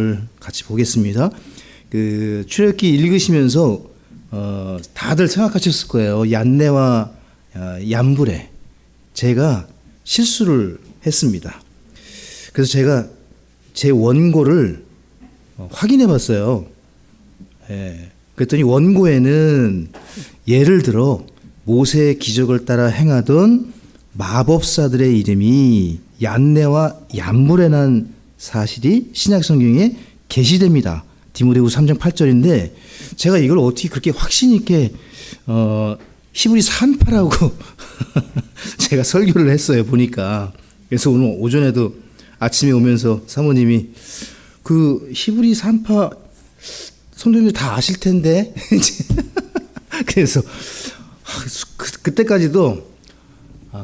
말씀을 같이 보겠습니다. 그 출애굽기 읽으시면서 다들 생각하셨을 거예요. 얀네와 얀불에 제가 실수를 했습니다. 그래서 제가 제 원고를 확인해 봤어요. 그랬더니 원고에는 예를 들어 모세의 기적을 따라 행하던 마법사들의 이름이 얀네와 얀불에라는 사실이 신약 성경에 게시됩니다. 디모데후서 3장 8절인데 제가 이걸 어떻게 그렇게 확신 있게 히브리 산파라고 제가 설교를 했어요. 보니까. 그래서 오늘 오전에도 아침에 오면서 사모님이 그 히브리 산파 성도님들 다 아실 텐데 그래서 그때까지도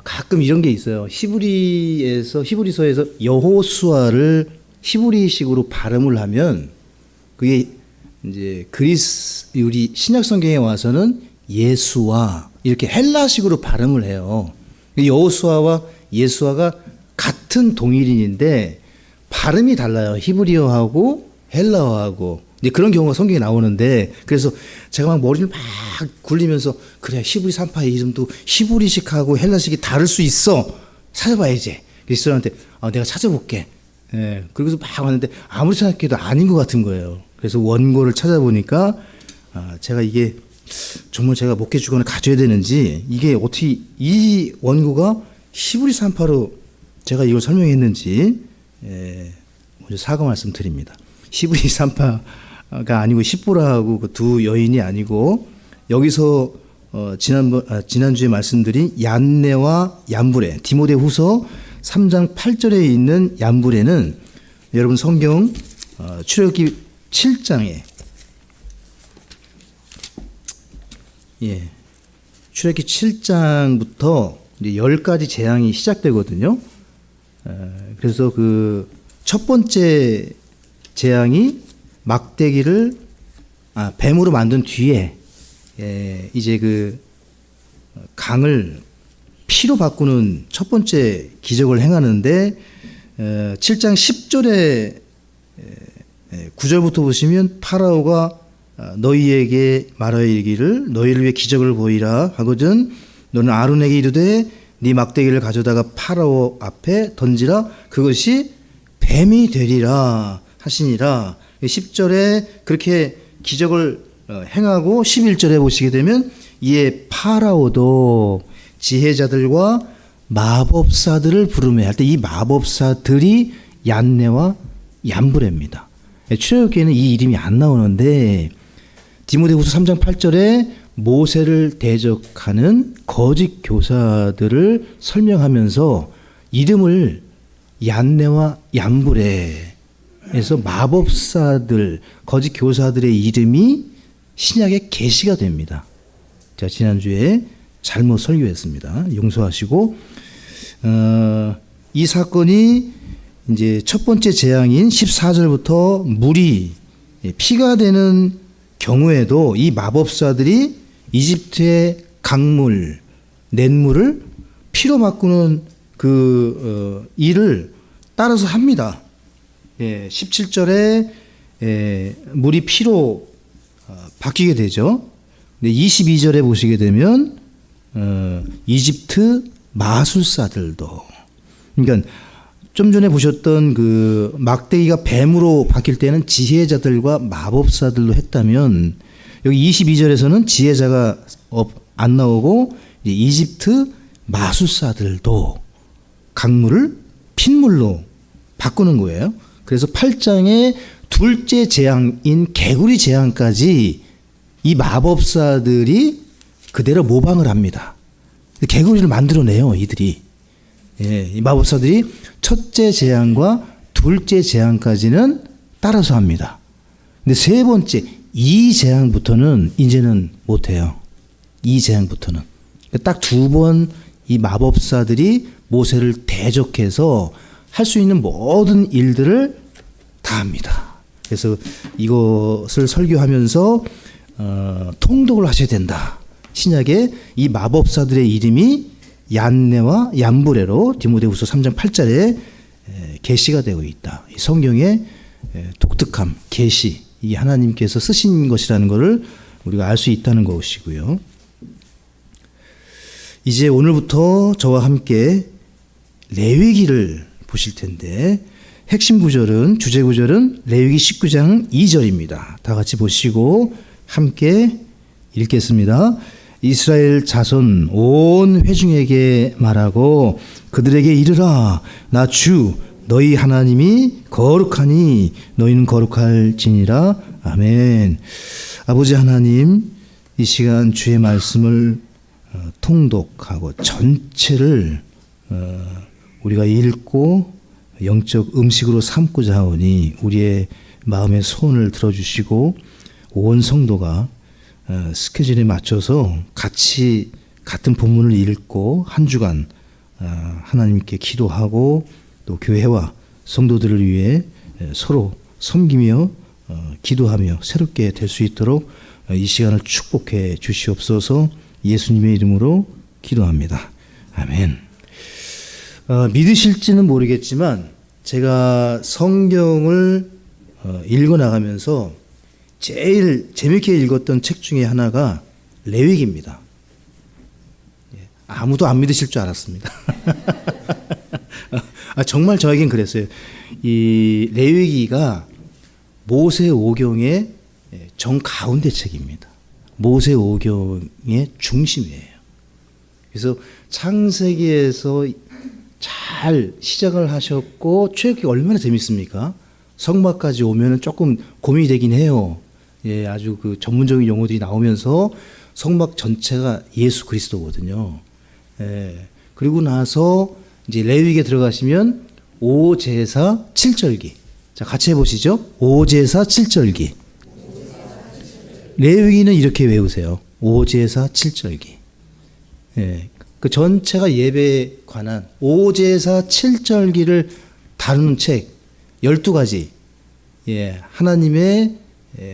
가끔 이런 게 있어요. 히브리서에서 여호수아를 히브리식으로 발음을 하면 그게 이제 우리 신약 성경에 와서는 예수와 이렇게 헬라식으로 발음을 해요. 여호수아와 예수아가 같은 동일인인데 발음이 달라요. 히브리어하고 헬라어하고. 이제 그런 경우가 성경에 나오는데 그래서 제가 막 머리를 막 굴리면서 그래 히브리 산파의 이름도 히브리식하고 헬라식이 다를 수 있어. 찾아봐야지. 그리스도한테 내가 찾아볼게. 그러고서 막 왔는데 아무리 생각해도 아닌 것 같은 거예요. 그래서 원고를 찾아보니까 제가 이게 정말 제가 목회 주관을 가져야 되는지 이게 어떻게 이 원고가 히브리 산파로 제가 이걸 설명했는지 먼저 사과 말씀드립니다. 히브리 산파가 아니고 십보라하고 그 두 여인이 아니고 여기서 지난주에 말씀드린 얀네와 얀불에 디모데후서 3장 8절에 있는 얀불에는 여러분 성경 출애굽기 7장에 출애굽기 7장부터 이제 10가지 재앙이 시작되거든요. 그래서 그 첫 번째 재앙이 막대기를 뱀으로 만든 뒤에 이제 그 강을 피로 바꾸는 첫 번째 기적을 행하는데 7장 10절에 9절부터 보시면 파라오가 너희에게 말하여 이르기를 너희를 위해 기적을 보이라 하거든 너는 아론에게 이르되 네 막대기를 가져다가 파라오 앞에 던지라 그것이 뱀이 되리라 하시니라. 10절에 그렇게 기적을 행하고 11절에 보시게 되면 이에 파라오도 지혜자들과 마법사들을 부르매 할 때 이 마법사들이 얀네와 얀불에입니다. 출애굽기에는 이 이름이 안 나오는데 디모데후서 3장 8절에 모세를 대적하는 거짓 교사들을 설명하면서 이름을 얀네와 얀불에에서 마법사들, 거짓 교사들의 이름이 신약에 계시가 됩니다. 제가 지난주에 잘못 설교했습니다. 용서하시고 이 사건이 이제 첫 번째 재앙인 14절부터 물이 피가 되는 경우에도 이 마법사들이 이집트의 강물, 냇물을 피로 바꾸는 그 일을 따라서 합니다. 17절에 물이 피로 바뀌게 되죠. 22절에 보시게 되면 이집트 마술사들도 그러니까 좀 전에 보셨던 그 막대기가 뱀으로 바뀔 때는 지혜자들과 마법사들로 했다면 여기 22절에서는 지혜자가 안 나오고 이집트 마술사들도 강물을 핏물로 바꾸는 거예요. 그래서 8장의 둘째 재앙인 개구리 재앙까지 이 마법사들이 그대로 모방을 합니다. 개구리를 만들어내요, 이들이. 이 마법사들이 첫째 재앙과 둘째 재앙까지는 따라서 합니다. 근데 세 번째, 이 재앙부터는 이제는 못해요. 이 재앙부터는. 딱 두 번 이 마법사들이 모세를 대적해서 할 수 있는 모든 일들을 다 합니다. 그래서 이것을 설교하면서 통독을 하셔야 된다. 신약에 이 마법사들의 이름이 얀네와 얀불에로 디모데후서 3장 8절에 계시가 되고 있다. 성경에 독특함, 계시, 이 하나님께서 쓰신 것이라는 것을 우리가 알 수 있다는 것이고요. 이제 오늘부터 저와 함께 레위기를 보실 텐데 핵심 구절은 주제 구절은 레위기 19장 2절입니다. 다 같이 보시고 함께 읽겠습니다. 이스라엘 자손 온 회중에게 말하고 그들에게 이르라. 나 주 너희 하나님이 거룩하니 너희는 거룩할지니라. 아멘. 아버지 하나님, 이 시간 주의 말씀을 통독하고 전체를 우리가 읽고 영적 음식으로 삼고자 하오니 우리의 마음의 소원을 들어주시고 온 성도가 스케줄에 맞춰서 같이 같은 본문을 읽고 한 주간 하나님께 기도하고 또 교회와 성도들을 위해 서로 섬기며 기도하며 새롭게 될 수 있도록 이 시간을 축복해 주시옵소서. 예수님의 이름으로 기도합니다. 아멘. 믿으실지는 모르겠지만 제가 성경을 읽어나가면서 제일 재밌게 읽었던 책 중에 하나가 레위기입니다. 아무도 안 믿으실 줄 알았습니다. 정말 저에겐 그랬어요. 이 레위기가 모세오경의 정가운데 책입니다. 모세오경의 중심이에요. 그래서 창세기에서 잘 시작을 하셨고 출애굽기 얼마나 재밌습니까? 성막까지 오면은 조금 고민이 되긴 해요. 예, 아주 그 전문적인 용어들이 나오면서 성막 전체가 예수 그리스도거든요. 예, 그리고 나서 이제 레위기에 들어가시면 오제사 7절기. 자, 같이 해보시죠. 오제사 7절기. 레위기는 이렇게 외우세요. 오제사 7절기. 예, 그 전체가 예배에 관한 오제사 7절기를 다루는 책 12가지. 예, 하나님의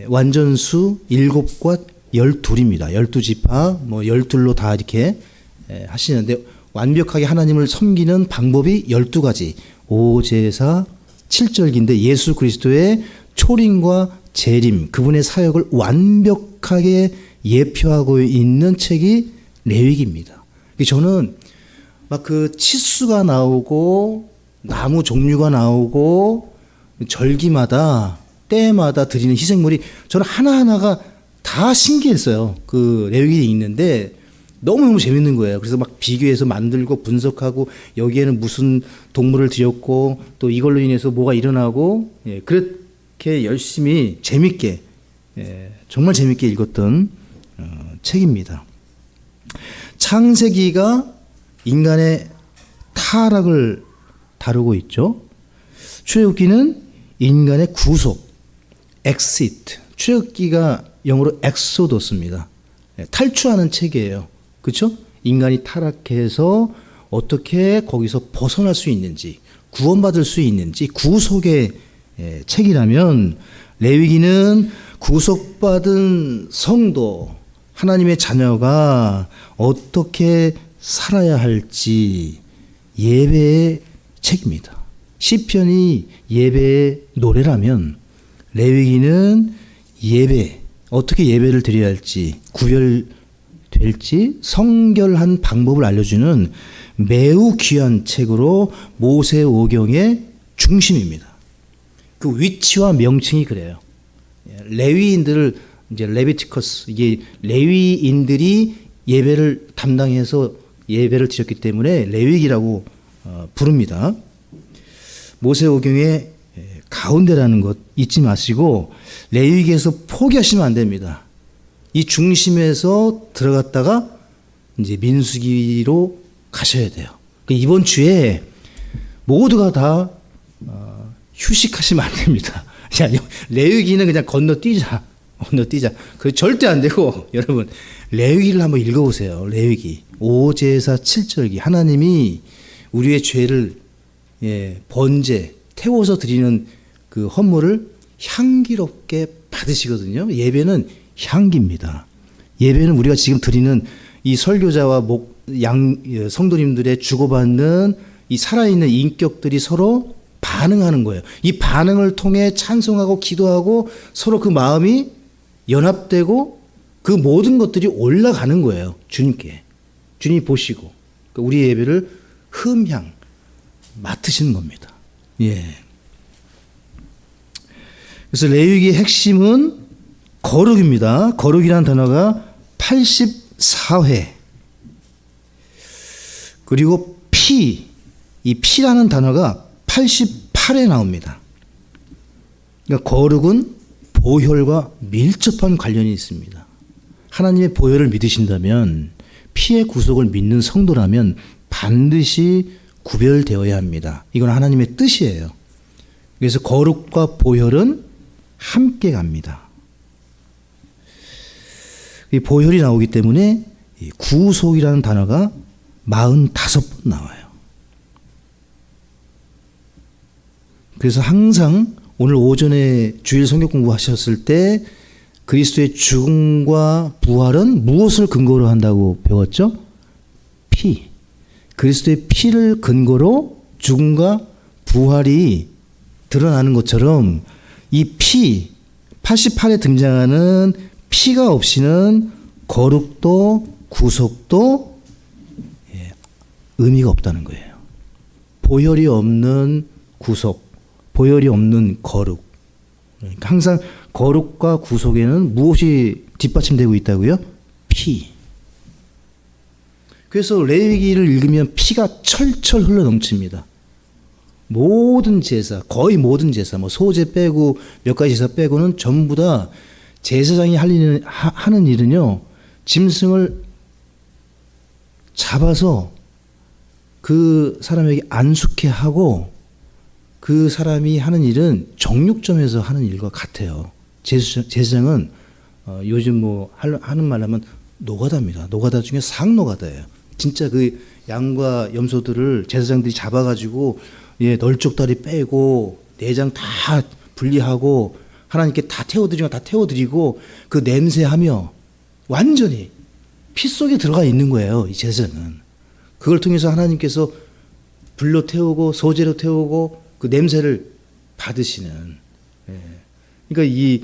완전수 7과 12입니다. 12지파, 뭐 12로 다 이렇게 하시는데 완벽하게 하나님을 섬기는 방법이 12가지. 오제사 7절기인데 예수 그리스도의 초림과 재림, 그분의 사역을 완벽하게 예표하고 있는 책이 레위기입니다. 저는 막 그 치수가 나오고 나무 종류가 나오고 절기마다 때마다 드리는 희생물이 저는 하나하나가 다 신기했어요. 그 레위기에 있는데 너무너무 재밌는 거예요. 그래서 막 비교해서 만들고 분석하고 여기에는 무슨 동물을 드렸고 또 이걸로 인해서 뭐가 일어나고, 예, 그렇게 열심히 재밌게, 정말 재밌게 읽었던 책입니다. 창세기가 인간의 타락을 다루고 있죠. 출애굽기는 인간의 구속, exit. 출애굽기가 영어로 엑소더스입니다. 탈출하는 책이에요. 그렇죠? 인간이 타락해서 어떻게 거기서 벗어날 수 있는지, 구원받을 수 있는지 구속의 책이라면 레위기는 구속받은 성도, 하나님의 자녀가 어떻게 살아야 할지 예배의 책입니다. 시편이 예배의 노래라면 레위기는 예배, 어떻게 예배를 드려야 할지, 구별될지 성결한 방법을 알려주는 매우 귀한 책으로 모세오경의 중심입니다. 그 위치와 명칭이 그래요. 레위인들을 이제 레비티커스, 이게 레위인들이 예배를 담당해서 예배를 드렸기 때문에 레위기라고 부릅니다. 모세오경의 가운데라는 것 잊지 마시고 레위기에서 포기하시면 안 됩니다. 이 중심에서 들어갔다가 이제 민수기로 가셔야 돼요. 이번 주에 모두가 다 휴식하시면 안 됩니다. 야, 레위기는 그냥 건너뛰자. 그 절대 안 되고 여러분 레위기를 한번 읽어보세요. 레위기 오제사 7절기. 하나님이 우리의 죄를 번제 태워서 드리는 그 헌물을 향기롭게 받으시거든요. 예배는 향기입니다. 예배는 우리가 지금 드리는 이 설교자와 성도님들의 주고받는 이 살아있는 인격들이 서로 반응하는 거예요. 이 반응을 통해 찬송하고 기도하고 서로 그 마음이 연합되고 그 모든 것들이 올라가는 거예요. 주님께. 주님이 보시고 우리 예배를 흠향 맡으시는 겁니다. 예. 그래서 레위기의 핵심은 거룩입니다. 거룩이라는 단어가 84회. 그리고 이 피라는 단어가 88회 나옵니다. 그러니까 거룩은 보혈과 밀접한 관련이 있습니다. 하나님의 보혈을 믿으신다면, 피의 구속을 믿는 성도라면 반드시 구별되어야 합니다. 이건 하나님의 뜻이에요. 그래서 거룩과 보혈은 함께 갑니다. 이 보혈이 나오기 때문에 구속이라는 단어가 45번 나와요. 그래서 항상 오늘 오전에 주일 성경 공부하셨을 때 그리스도의 죽음과 부활은 무엇을 근거로 한다고 배웠죠? 피. 그리스도의 피를 근거로 죽음과 부활이 드러나는 것처럼 이 피, 88에 등장하는 피가 없이는 거룩도 구속도 의미가 없다는 거예요. 보혈이 없는 구속, 보혈이 없는 거룩. 그러니까 항상 거룩과 구속에는 무엇이 뒷받침되고 있다고요? 피. 그래서 레위기를 읽으면 피가 철철 흘러 넘칩니다. 모든 제사, 거의 모든 제사, 뭐 소제 빼고 몇 가지 제사 빼고는 전부 다 제사장이 하는 일은요, 짐승을 잡아서 그 사람에게 안수케 하고 그 사람이 하는 일은 정육점에서 하는 일과 같아요. 제사장은 요즘 뭐 하는 말 하면 노가다입니다. 노가다 중에 상노가다예요. 진짜 그 양과 염소들을 제사장들이 잡아가지고 널쪽다리 빼고 내장 다 분리하고 하나님께 다 태워드리고 그 냄새하며 완전히 피 속에 들어가 있는 거예요. 이 제사는. 그걸 통해서 하나님께서 불로 태우고 소재로 태우고 그 냄새를 받으시는. 그러니까 이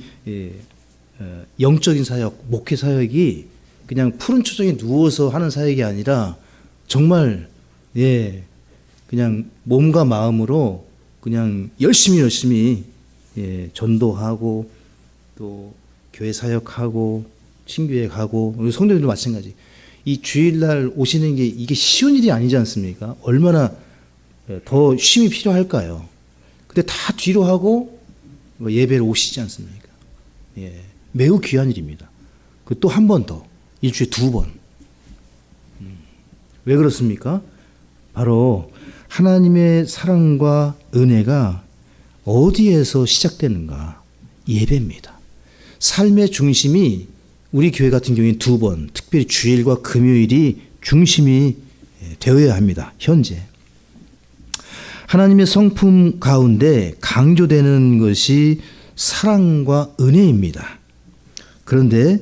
영적인 사역, 목회 사역이 그냥 푸른 초정에 누워서 하는 사역이 아니라 정말 그냥 몸과 마음으로 그냥 열심히 전도하고 또 교회 사역하고 친교회 가고 우리 성도들도 마찬가지. 이 주일날 오시는 게 이게 쉬운 일이 아니지 않습니까? 얼마나 더 쉼이 필요할까요? 근데 다 뒤로 하고 예배를 오시지 않습니까? 매우 귀한 일입니다. 그 또 한 번 더, 일주일에 2번. 왜 그렇습니까? 바로 하나님의 사랑과 은혜가 어디에서 시작되는가? 예배입니다. 삶의 중심이 우리 교회 같은 경우에 2번, 특별히 주일과 금요일이 중심이 되어야 합니다. 현재. 하나님의 성품 가운데 강조되는 것이 사랑과 은혜입니다. 그런데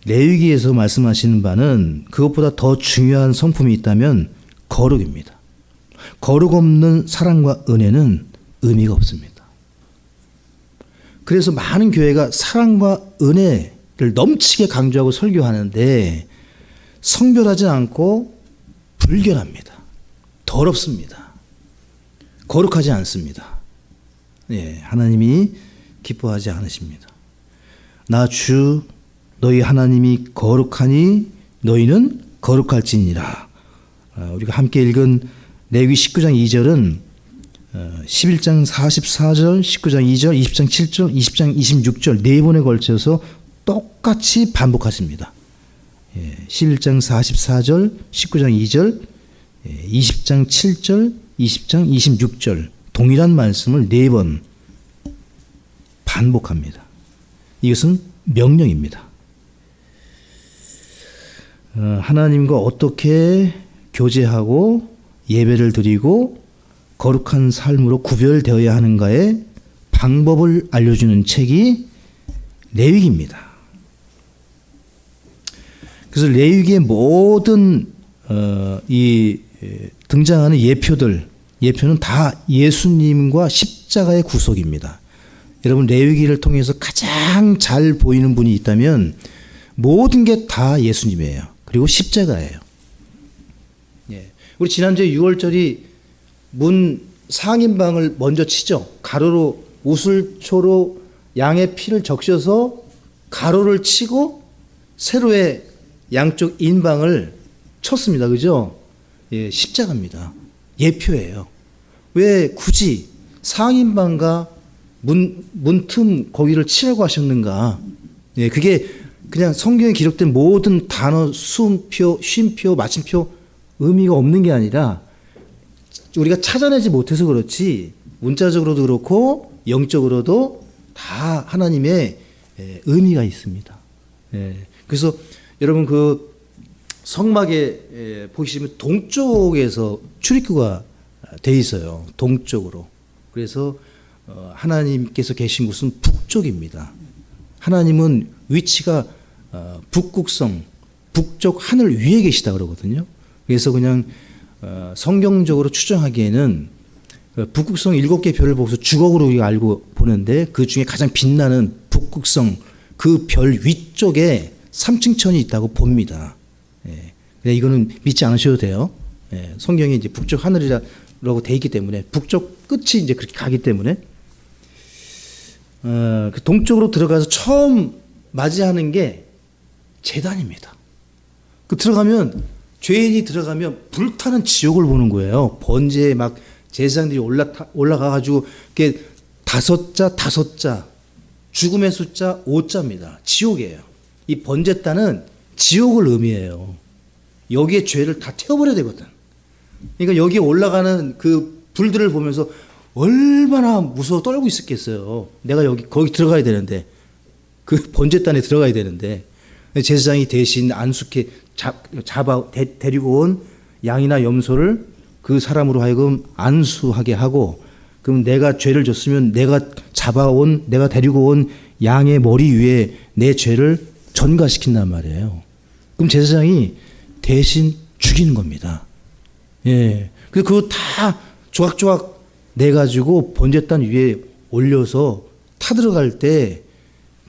레위기에서 말씀하시는 바는 그것보다 더 중요한 성품이 있다면 거룩입니다. 거룩 없는 사랑과 은혜는 의미가 없습니다. 그래서 많은 교회가 사랑과 은혜를 넘치게 강조하고 설교하는데 성별하지 않고 불결합니다. 더럽습니다. 거룩하지 않습니다. 하나님이 기뻐하지 않으십니다. 나 주 너희 하나님이 거룩하니 너희는 거룩할지니라. 우리가 함께 읽은 레위기 19장 2절은 11장 44절, 19장 2절, 20장 7절, 20장 26절 4번에 걸쳐서 똑같이 반복하십니다. 11장 44절, 19장 2절, 20장 7절, 20장 26절 동일한 말씀을 4번 반복합니다. 이것은 명령입니다. 하나님과 어떻게 교제하고 예배를 드리고 거룩한 삶으로 구별되어야 하는가의 방법을 알려주는 책이 레위기입니다. 그래서 레위기의 모든 이 등장하는 예표들, 예표는 다 예수님과 십자가의 구속입니다. 여러분 레위기를 통해서 가장 잘 보이는 분이 있다면 모든 게 다 예수님이에요. 그리고 십자가예요. 예. 우리 지난주에 6월절이 문 상인방을 먼저 치죠. 가로로 우슬초로 양의 피를 적셔서 가로를 치고 세로의 양쪽 인방을 쳤습니다. 그죠? 예, 십자가입니다. 예표예요. 왜 굳이 상인방과 문틈 거기를 치라고 하셨는가? 예, 그게 그냥 성경에 기록된 모든 단어, 수음표, 쉼표, 마침표 의미가 없는 게 아니라 우리가 찾아내지 못해서 그렇지 문자적으로도 그렇고 영적으로도 다 하나님의 의미가 있습니다. 그래서 여러분 그 성막에 보시면 동쪽에서 출입구가 돼 있어요. 동쪽으로. 그래서 하나님께서 계신 곳은 북쪽입니다. 하나님은 위치가 북극성, 북쪽 하늘 위에 계시다 그러거든요. 그래서 그냥 성경적으로 추정하기에는 북극성 7개 별을 보고서 주걱으로 우리가 알고 보는데 그 중에 가장 빛나는 북극성 그 별 위쪽에 삼층천이 있다고 봅니다. 예. 이거는 믿지 않으셔도 돼요. 예. 성경에 이제 북쪽 하늘이라고 돼 있기 때문에 북쪽 끝이 이제 그렇게 가기 때문에 그 동쪽으로 들어가서 처음 맞이하는 게 제단입니다. 그 들어가면 죄인이 들어가면 불타는 지옥을 보는 거예요. 번제에 막 제사장들이 올라가가지고 이렇게 다섯 자 죽음의 숫자 5자입니다. 지옥이에요. 이 번제단은 지옥을 의미해요. 여기에 죄를 다 태워버려야 되거든. 그러니까 여기에 올라가는 그 불들을 보면서 얼마나 무서워 떨고 있었겠어요. 내가 거기 들어가야 되는데 그 번제단에 들어가야 되는데 제사장이 대신 안숙해 데리고 온 양이나 염소를 그 사람으로 하여금 안수하게 하고 그럼 내가 죄를 졌으면 내가 데리고 온 양의 머리 위에 내 죄를 전가시킨단 말이에요. 그럼 제사장이 대신 죽이는 겁니다. 예. 그거 다 조각조각 내가지고 번제단 위에 올려서 타들어갈 때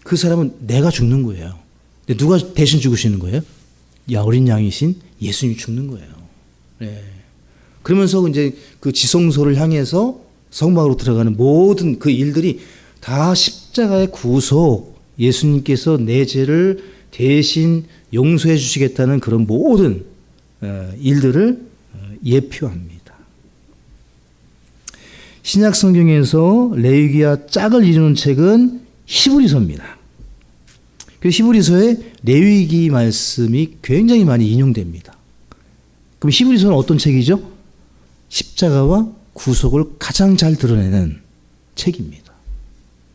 그 사람은 내가 죽는 거예요. 근데 누가 대신 죽으시는 거예요? 어린 양이신 예수님이 죽는 거예요. 예. 그러면서 이제 그 지성소를 향해서 성막으로 들어가는 모든 그 일들이 다 십자가의 구속, 예수님께서 내 죄를 대신 용서해 주시겠다는 그런 모든 일들을 예표합니다. 신약 성경에서 레위기와 짝을 이루는 책은 히브리서입니다. 그 히브리서에 레위기 말씀이 굉장히 많이 인용됩니다. 그럼 히브리서는 어떤 책이죠? 십자가와 구속을 가장 잘 드러내는 책입니다.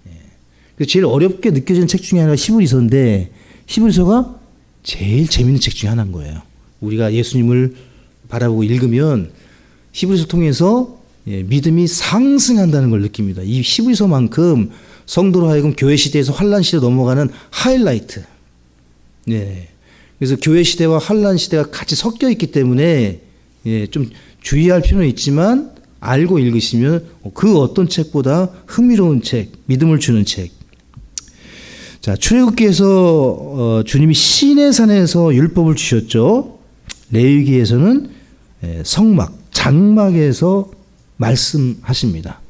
예. 제일 어렵게 느껴지는 책 중에 하나가 히브리서인데 히브리서가 제일 재밌는 책 중에 하나인 거예요. 우리가 예수님을 바라보고 읽으면 히브리서 통해서 믿음이 상승한다는 걸 느낍니다. 이 히브리서만큼 성도로 하여금 교회 시대에서 환란 시대 넘어가는 하이라이트. 네. 그래서 교회 시대와 환란 시대가 같이 섞여 있기 때문에 좀 주의할 필요는 있지만 알고 읽으시면 그 어떤 책보다 흥미로운 책, 믿음을 주는 책. 자, 출애굽기에서 주님이 시내산에서 율법을 주셨죠. 레위기에서는 성막, 장막에서 말씀하십니다.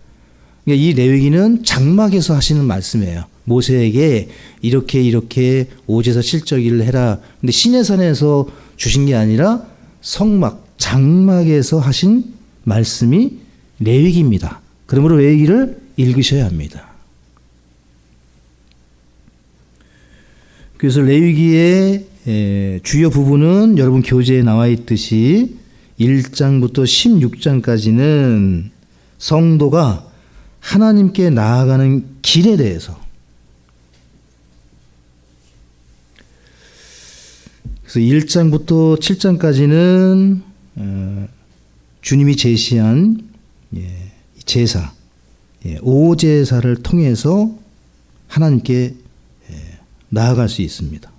그러니까 이 레위기는 장막에서 하시는 말씀이에요. 모세에게 이렇게 오제사 7절기를 해라. 근데 시내산에서 주신 게 아니라 성막, 장막에서 하신 말씀이 레위기입니다. 그러므로 레위기를 읽으셔야 합니다. 그래서 레위기의 주요 부분은 여러분 교재에 나와 있듯이 1장부터 16장까지는 성도가 하나님께 나아가는 길에 대해서, 그래서 1장부터 7장까지는 주님이 제시한 제사, 오제사를 통해서 하나님께 나아갈 수 있습니다.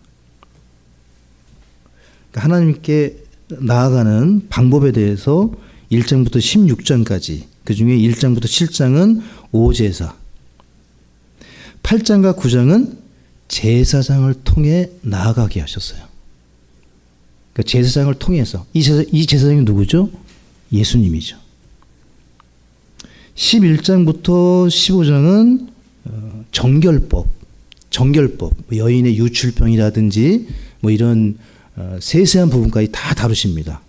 하나님께 나아가는 방법에 대해서 1장부터 16장까지, 그 중에 1장부터 7장은 오제사, 8장과 9장은 제사장을 통해 나아가게 하셨어요. 그러니까 제사장을 통해서, 이 제사장이 누구죠? 예수님이죠. 11장부터 15장은 정결법, 여인의 유출병이라든지 뭐 이런 세세한 부분까지 다 다루십니다.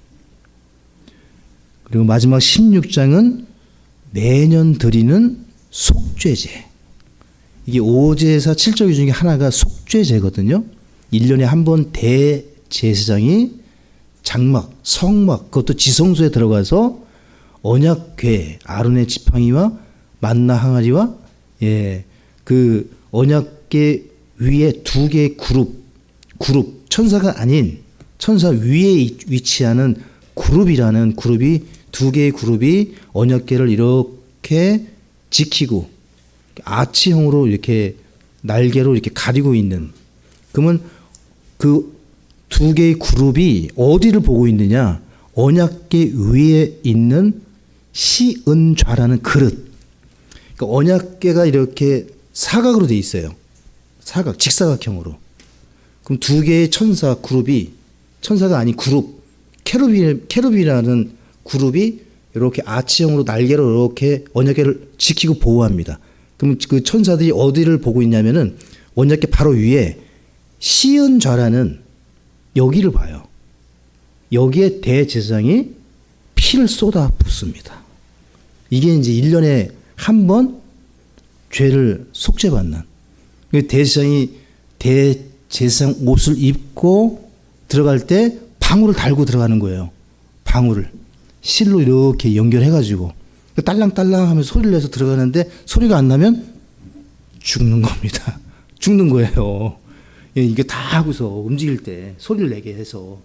그리고 마지막 16장은 매년 드리는 속죄제. 이게 오제사 7조기 중에 하나가 속죄제거든요. 1년에 한 번 대제사장이 장막, 성막, 그것도 지성소에 들어가서 언약궤, 아론의 지팡이와 만나 항아리와 그 언약궤 위에 두 개의 그룹, 천사가 아닌 천사 위에 위치하는 그룹이라는 그룹이, 두 개의 그룹이 언약궤를 이렇게 지키고 아치형으로 이렇게 날개로 이렇게 가리고 있는, 그러면 그 두 개의 그룹이 어디를 보고 있느냐? 언약궤 위에 있는 시은좌라는 그릇. 그러니까 언약궤가 이렇게 사각으로 돼 있어요. 사각, 직사각형으로. 그럼 두 개의 천사 그룹이, 천사가 아닌 그룹, 케루비라는 그룹이 이렇게 아치형으로 날개로 이렇게 언약궤를 지키고 보호합니다. 그럼 그 천사들이 어디를 보고 있냐면은 언약궤 바로 위에 시은좌라는 여기를 봐요. 여기에 대제사장이 피를 쏟아 붓습니다. 이게 이제 1년에 한 번 죄를 속죄받는. 대제사장 옷을 입고 들어갈 때 방울을 달고 들어가는 거예요. 방울을. 실로 이렇게 연결해가지고. 딸랑딸랑 하면서 소리를 내서 들어가는데 소리가 안 나면 죽는 겁니다. 죽는 거예요. 이게 다 하고서 움직일 때 소리를 내게 해서.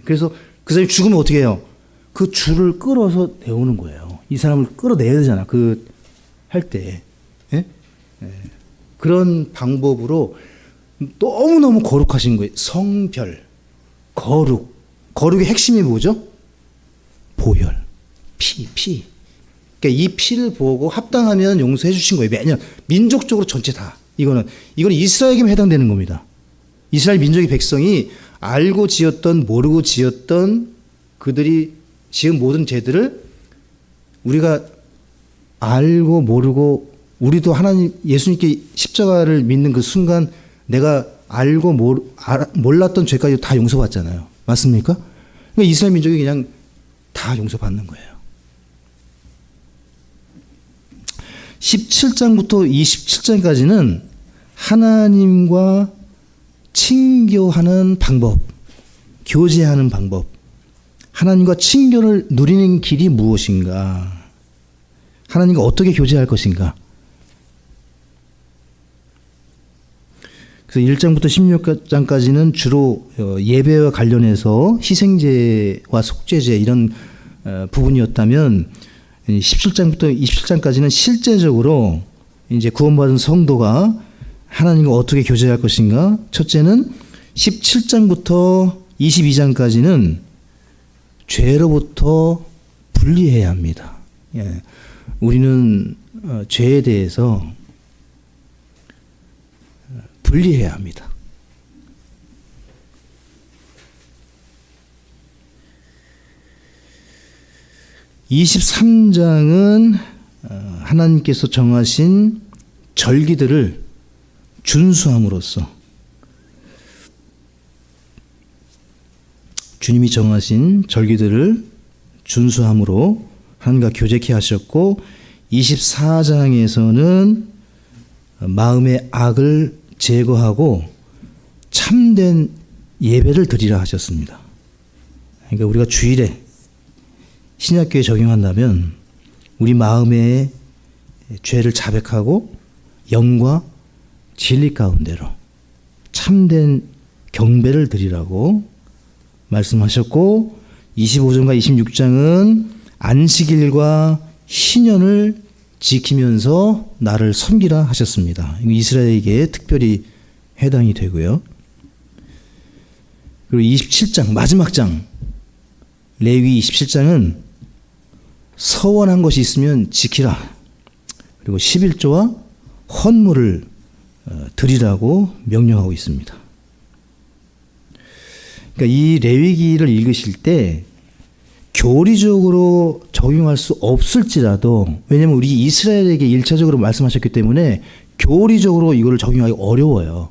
그래서 그 사람이 죽으면 어떻게 해요? 그 줄을 끌어서 내오는 거예요. 이 사람을 끌어내야 되잖아. 할 때. 그런 방법으로 너무너무 거룩하신 거예요. 성별, 거룩. 거룩의 핵심이 뭐죠? 보혈, 피. 그러니까 이 피를 보고 합당하면 용서해 주신 거예요. 매년 민족적으로 전체 다. 이거는 이스라엘에게만 해당되는 겁니다. 이스라엘 민족의 백성이 알고 지었던 모르고 지었던 그들이 지은 모든 죄들을 우리가 알고 모르고, 우리도 하나님 예수님께 십자가를 믿는 그 순간 내가 알고 몰랐던 죄까지 다 용서받잖아요. 맞습니까? 그러니까 이스라엘 민족이 그냥 다 용서받는 거예요. 17장부터 27장까지는 하나님과 친교하는 방법, 교제하는 방법, 하나님과 친교를 누리는 길이 무엇인가, 하나님과 어떻게 교제할 것인가. 그래서 1장부터 16장까지는 주로 예배와 관련해서 희생제와 속죄제 이런 부분이었다면 17장부터 27장까지는 실제적으로 이제 구원받은 성도가 하나님과 어떻게 교제할 것인가. 첫째는 17장부터 22장까지는 죄로부터 분리해야 합니다. 우리는 죄에 대해서 분리해야 합니다. 23장은 하나님께서 정하신 절기들을 준수함으로써, 주님이 정하신 절기들을 준수함으로 하나님과 교제케 하셨고, 24장에서는 마음의 악을 제거하고 참된 예배를 드리라 하셨습니다. 그러니까 우리가 주일에 신약교에 적용한다면 우리 마음의 죄를 자백하고 영과 진리 가운데로 참된 경배를 드리라고 말씀하셨고, 25장과 26장은 안식일과 신년을 지키면서 나를 섬기라 하셨습니다. 이스라엘에게 특별히 해당이 되고요. 그리고 27장 마지막 장 레위기 27장은 서원한 것이 있으면 지키라. 그리고 11조와 헌물을 드리라고 명령하고 있습니다. 그러니까 이 레위기를 읽으실 때 교리적으로 적용할 수 없을지라도, 왜냐하면 우리 이스라엘에게 1차적으로 말씀하셨기 때문에 교리적으로 이걸 적용하기 어려워요.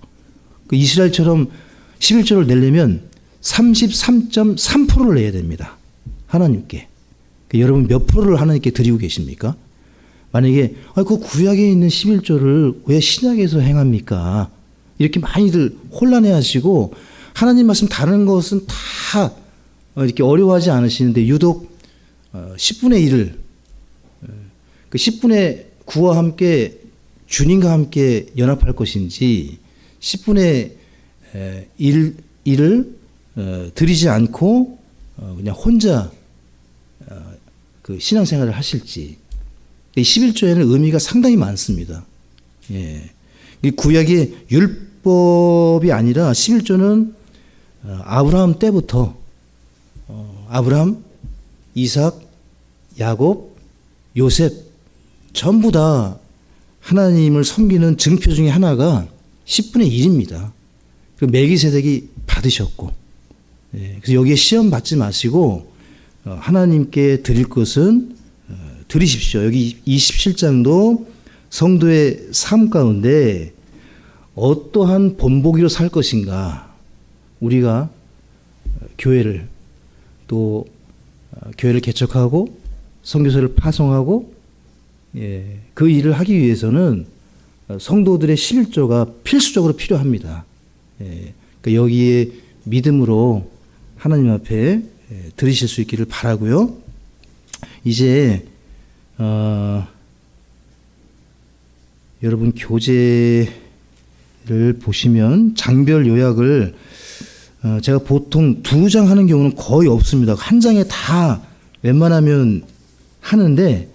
그 이스라엘처럼 11조를 내려면 33.3%를 내야 됩니다. 하나님께. 여러분 몇 프로를 하나님께 드리고 계십니까? 만약에 그 구약에 있는 11조를 왜 신약에서 행합니까? 이렇게 많이들 혼란해 하시고 하나님 말씀 다른 것은 다 이렇게 어려워하지 않으시는데 유독 10분의 1을 그 10분의 9와 함께 주님과 함께 연합할 것인지 10분의 1을 드리지 않고 그냥 혼자 그 신앙생활을 하실지. 11조에는 의미가 상당히 많습니다. 예. 이 구약의 율법이 아니라 11조는 아브라함 때부터 아브라함, 이삭, 야곱, 요셉 전부 다 하나님을 섬기는 증표 중에 하나가 10분의 1입니다. 그 멜기세덱이 받으셨고, 예. 그래서 여기에 시험 받지 마시고 하나님께 드릴 것은 드리십시오. 여기 27장도 성도의 삶 가운데 어떠한 본보기로 살 것인가, 우리가 교회를 또 교회를 개척하고 선교사를 파송하고 그 일을 하기 위해서는 성도들의 11조가 필수적으로 필요합니다. 그러니까 여기에 믿음으로 하나님 앞에 드리실 수 있기를 바라고요. 이제 여러분 교재를 보시면 장별 요약을 제가 보통 2장 하는 경우는 거의 없습니다. 한 장에 다 웬만하면 하는데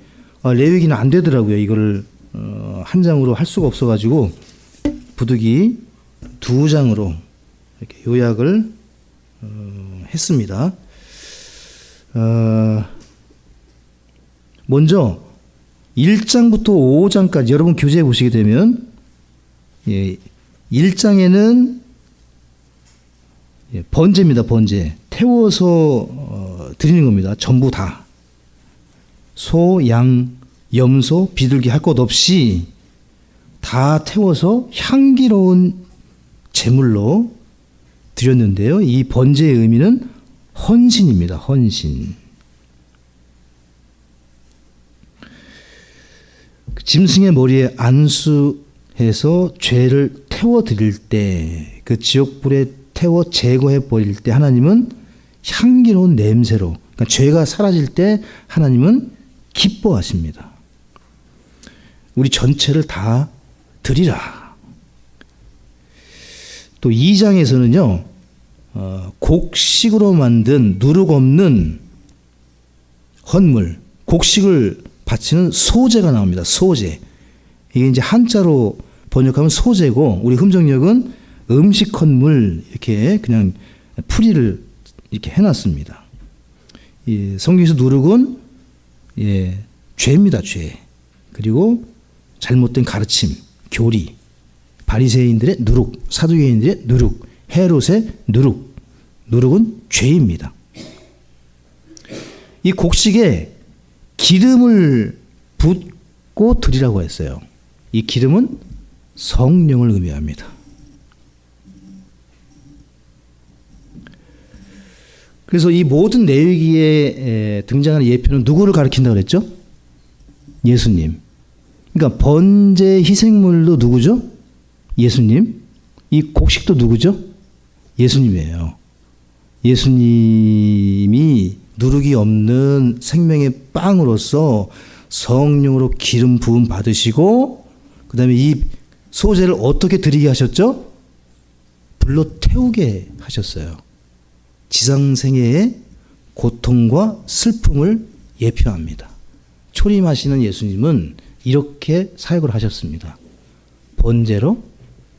레위기는 안 되더라고요. 이거를 한 장으로 할 수가 없어가지고 부득이 2장으로 이렇게 요약을 했습니다. 먼저 1장부터 5장까지 여러분 교재에 보시게 되면 1장에는 번제입니다. 번제. 태워서 드리는 겁니다. 전부 다. 소, 양, 염소, 비둘기 할 것 없이 다 태워서 향기로운 제물로 드렸는데요. 이 번제의 의미는 헌신입니다. 헌신. 짐승의 머리에 안수해서 죄를 태워 드릴 때, 그 지옥불에 태워 제거해 버릴 때 하나님은 향기로운 냄새로, 그러니까 죄가 사라질 때 하나님은 기뻐하십니다. 우리 전체를 다 드리라. 또 2장에서는요, 곡식으로 만든 누룩 없는 헌물, 곡식을 바치는 소제가 나옵니다. 소제. 이게 이제 한자로 번역하면 소제고, 우리 흠정역은 음식 헌물 이렇게 그냥 풀이를 이렇게 해놨습니다. 성경에서 누룩은 죄입니다. 죄. 그리고 잘못된 가르침, 교리, 바리새인들의 누룩, 사두개인들의 누룩, 헤롯의 누룩. 누룩은 죄입니다. 이 곡식에 기름을 붓고 드리라고 했어요. 이 기름은 성령을 의미합니다. 그래서 이 모든 레위기에 등장하는 예표는 누구를 가리킨다고 그랬죠? 예수님. 그러니까 번제 희생물도 누구죠? 예수님. 이 곡식도 누구죠? 예수님이에요. 예수님이 누룩이 없는 생명의 빵으로서 성령으로 기름 부음 받으시고, 그 다음에 이 소제를 어떻게 드리게 하셨죠? 불로 태우게 하셨어요. 지상생애의 고통과 슬픔을 예표합니다. 초림하시는 예수님은 이렇게 사역을 하셨습니다. 번제로,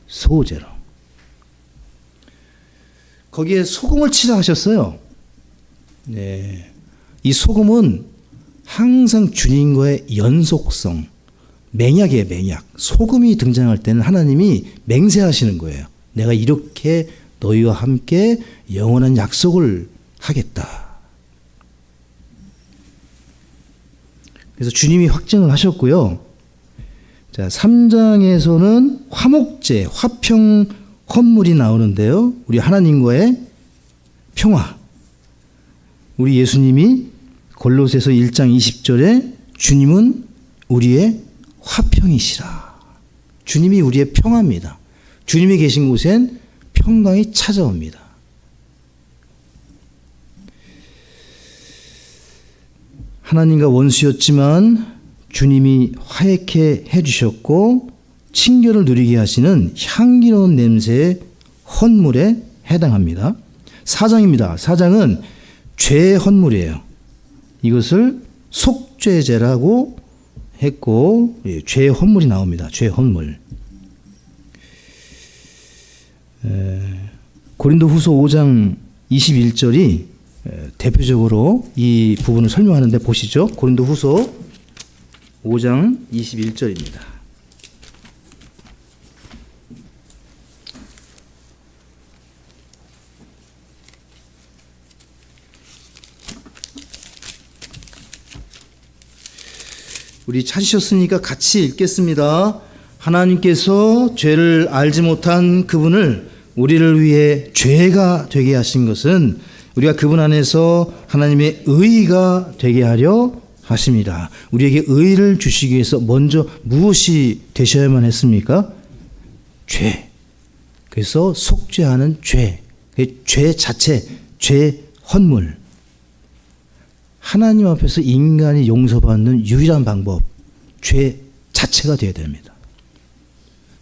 소제로. 거기에 소금을 치라 하셨어요. 네. 이 소금은 항상 주님과의 연속성, 맹약이에요, 맹약. 소금이 등장할 때는 하나님이 맹세하시는 거예요. 내가 이렇게 너희와 함께 영원한 약속을 하겠다. 그래서 주님이 확증을 하셨고요. 자, 3장에서는 화목제, 화평 헌물이 나오는데요. 우리 하나님과의 평화. 우리 예수님이 골로새서 1장 20절에 주님은 우리의 화평이시라. 주님이 우리의 평화입니다. 주님이 계신 곳엔 평강이 찾아옵니다. 하나님과 원수였지만 주님이 화해케 해주셨고 친교를 누리게 하시는 향기로운 냄새의 헌물에 해당합니다. 4장입니다. 4장은 죄의 헌물이에요. 이것을 속죄제라고 했고 죄의 헌물이 나옵니다. 죄의 헌물. 고린도후서 5장 21절이 대표적으로 이 부분을 설명하는데 보시죠. 고린도후서 5장 21절입니다. 우리 찾으셨으니까 같이 읽겠습니다. 하나님께서 죄를 알지 못한 그분을 우리를 위해 죄가 되게 하신 것은 우리가 그분 안에서 하나님의 의가 되게 하려 하십니다. 우리에게 의를 주시기 위해서 먼저 무엇이 되셔야만 했습니까? 죄. 그래서 속죄하는 죄. 죄 자체, 죄 헌물. 하나님 앞에서 인간이 용서받는 유일한 방법, 죄 자체가 되어야 됩니다.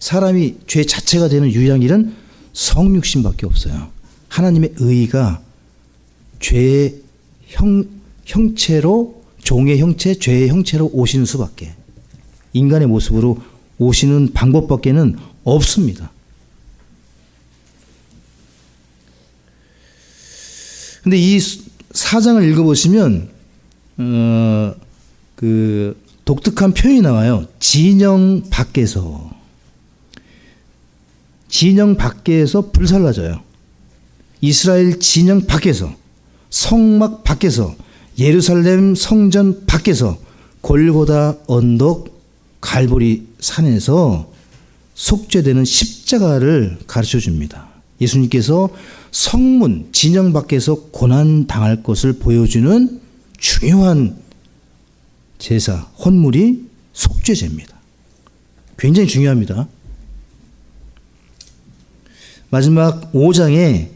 사람이 죄 자체가 되는 유일한 길은 성육신밖에 없어요. 하나님의 의가 죄의 형체로, 종의 형체, 죄의 형체로 오시는 수밖에, 인간의 모습으로 오시는 방법밖에는 없습니다. 근데 이 사장을 읽어보시면 그 독특한 표현이 나와요. 진영 밖에서 불살라져요. 이스라엘 진영 밖에서, 성막 밖에서, 예루살렘 성전 밖에서, 골고다 언덕 갈보리 산에서 속죄되는 십자가를 가르쳐 줍니다. 예수님께서 성문 진영 밖에서 고난 당할 것을 보여주는 중요한 제사, 헌물이 속죄제입니다. 굉장히 중요합니다. 마지막 5장에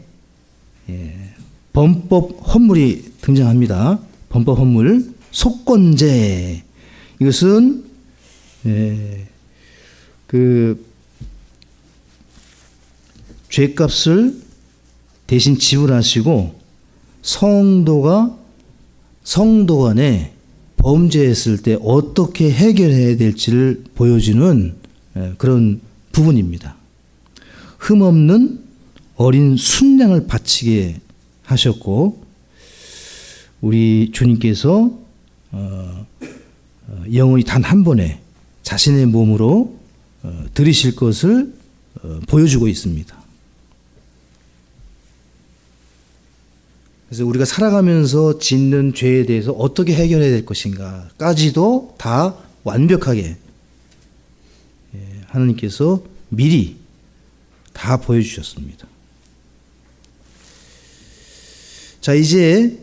범법 헌물이 등장합니다. 범법 헌물, 속건제. 이것은 그 죄값을 대신 지불하시고 성도 간에 범죄했을 때 어떻게 해결해야 될지를 보여주는 그런 부분입니다. 흠없는 어린 순양을 바치게 하셨고, 우리 주님께서 영원히 단 한 번에 자신의 몸으로 들이실 것을 보여주고 있습니다. 그래서 우리가 살아가면서 짓는 죄에 대해서 어떻게 해결해야 될 것인가까지도 다 완벽하게 하나님께서 미리 다 보여주셨습니다. 자, 이제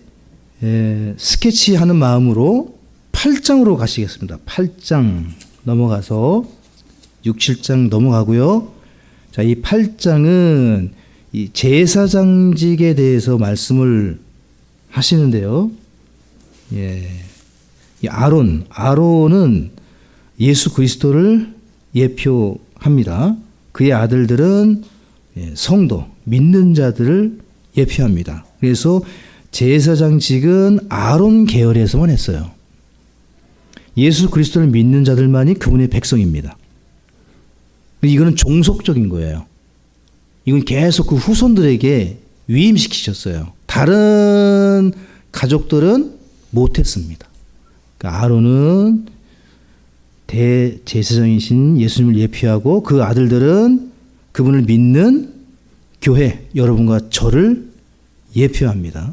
스케치하는 마음으로 8장으로 가시겠습니다. 8장 넘어가서 6, 7장 넘어가고요. 자, 이 8장은 이 제사장직에 대해서 말씀을 하시는데요. 이 아론은 예수 그리스도를 예표합니다. 그의 아들들은 성도, 믿는 자들을 예표합니다. 그래서 제사장직은 아론 계열에서만 했어요. 예수 그리스도를 믿는 자들만이 그분의 백성입니다. 이거는 종속적인 거예요. 이건 계속 그 후손들에게 위임시키셨어요. 다른 가족들은 못했습니다. 그러니까 아론은 대제사장이신 예수님을 예표하고 그 아들들은 그분을 믿는 교회, 여러분과 저를 예표합니다.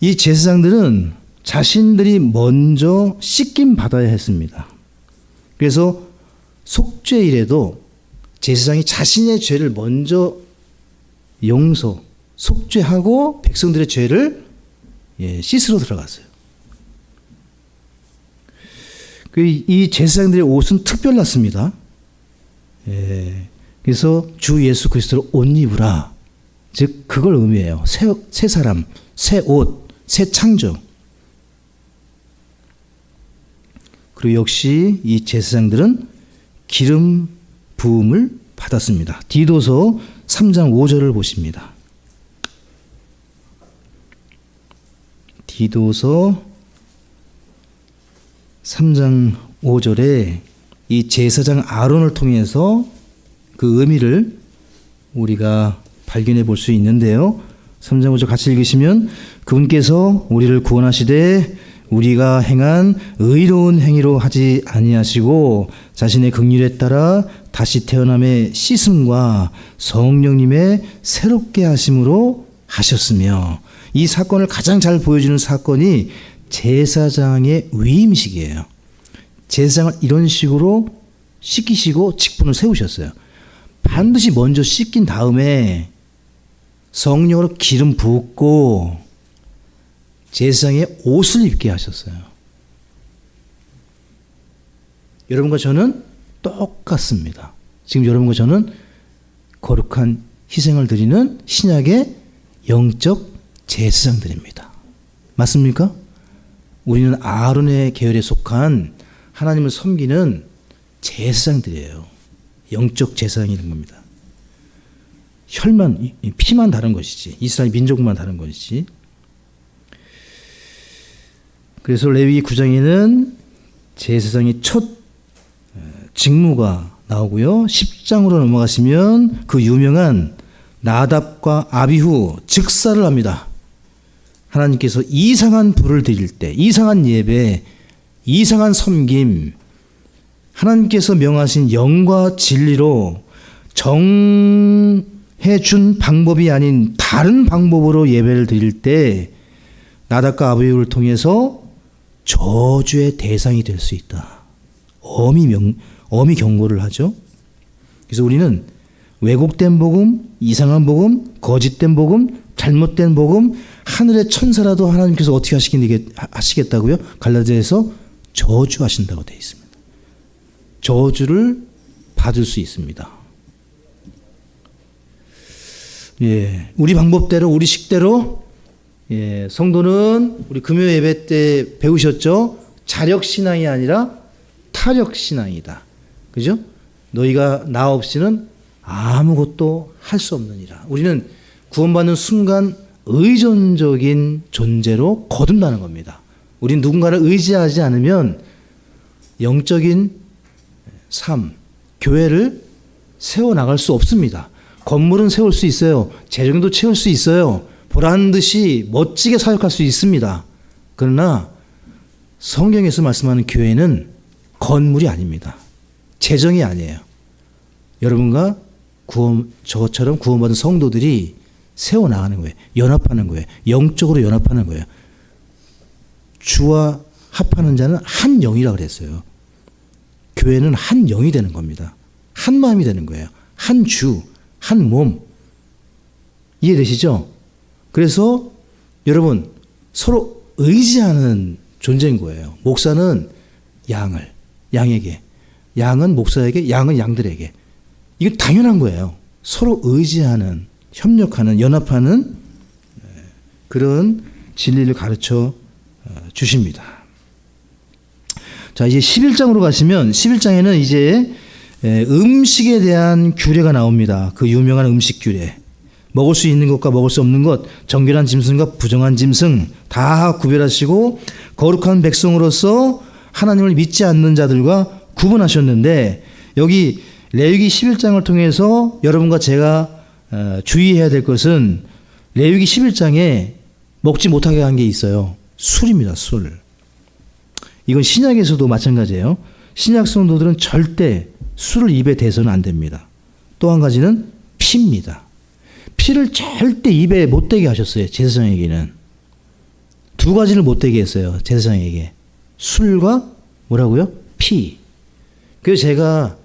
이 제사장들은 자신들이 먼저 씻김 받아야 했습니다. 그래서 속죄일에도 제사장이 자신의 죄를 먼저 용서, 속죄하고 백성들의 죄를 씻으러 들어갔어요. 이 제사장들의 옷은 특별났습니다. 그래서 주 예수 그리스도를 옷 입으라. 즉 그걸 의미해요. 새 사람, 새 옷, 새 창조. 그리고 역시 이 제사장들은 기름 부음을 받았습니다. 디도서 3장 5절을 보십니다. 디도서 3장 5절에 이 제사장 아론을 통해서 그 의미를 우리가 발견해 볼 수 있는데요. 3장 5절 같이 읽으시면 그분께서 우리를 구원하시되 우리가 행한 의로운 행위로 하지 아니하시고 자신의 긍휼에 따라 다시 태어남의 씻음과 성령님의 새롭게 하심으로 하셨으며, 이 사건을 가장 잘 보여주는 사건이 제사장의 위임식이에요. 제사장을 이런 식으로 씻기시고 직분을 세우셨어요. 반드시 먼저 씻긴 다음에 성령으로 기름 붓고 제사장의 옷을 입게 하셨어요. 여러분과 저는 똑같습니다. 지금 여러분과 저는 거룩한 희생을 드리는 신약의 영적 제사장들입니다. 맞습니까? 우리는 아론의 계열에 속한 하나님을 섬기는 제사장들이에요. 영적 제사장이 된 겁니다. 혈만, 피만 다른 것이지, 이스라엘 민족만 다른 것이지. 그래서 레위기 9장에는 제사장의 첫 직무가 나오고요. 10장으로 넘어가시면 그 유명한 나답과 아비후 즉사를 합니다. 하나님께서 이상한 불을 드릴 때, 이상한 예배, 이상한 섬김, 하나님께서 명하신 영과 진리로 정해 준 방법이 아닌 다른 방법으로 예배를 드릴 때 나답과 아비후를 통해서 저주의 대상이 될 수 있다. 엄히 경고를 하죠. 그래서 우리는 왜곡된 복음, 이상한 복음, 거짓된 복음, 잘못된 복음, 하늘의 천사라도 하나님께서 어떻게 하시겠다고요? 갈라디아에서 저주하신다고 되어 있습니다. 저주를 받을 수 있습니다. 우리 방법대로, 우리 식대로, 성도는 우리 금요 예배 때 배우셨죠? 자력신앙이 아니라 타력신앙이다. 그죠? 너희가 나 없이는 아무것도 할 수 없느니라. 우리는 구원받는 순간 의존적인 존재로 거듭나는 겁니다. 우린 누군가를 의지하지 않으면 영적인 삶, 교회를 세워나갈 수 없습니다. 건물은 세울 수 있어요. 재정도 채울 수 있어요. 보란 듯이 멋지게 사역할 수 있습니다. 그러나 성경에서 말씀하는 교회는 건물이 아닙니다. 재정이 아니에요. 여러분과 저처럼 구원받은 성도들이 세워나가는 거예요. 연합하는 거예요. 영적으로 연합하는 거예요. 주와 합하는 자는 한 영이라고 그랬어요. 교회는 한 영이 되는 겁니다. 한 마음이 되는 거예요. 한 주, 한 몸. 이해되시죠? 그래서 여러분 서로 의지하는 존재인 거예요. 목사는 양에게, 양은 목사에게, 양은 양들에게. 이게 당연한 거예요. 서로 의지하는, 협력하는, 연합하는 그런 진리를 가르쳐 주십니다. 자, 이제 11장으로 가시면 11장에는 이제 음식에 대한 규례가 나옵니다. 그 유명한 음식 규례. 먹을 수 있는 것과 먹을 수 없는 것, 정결한 짐승과 부정한 짐승 다 구별하시고 거룩한 백성으로서 하나님을 믿지 않는 자들과 구분하셨는데, 여기 레위기 11장을 통해서 여러분과 제가 주의해야 될 것은 레위기 11장에 먹지 못하게 한 게 있어요. 술입니다. 술. 이건 신약에서도 마찬가지예요. 신약 성도들은 절대 술을 입에 대서는 안 됩니다. 또 한 가지는 피입니다. 피를 절대 입에 못 대게 하셨어요. 제사장에게는. 두 가지를 못 대게 했어요. 제사장에게. 술과 뭐라고요? 피. 그래서 제가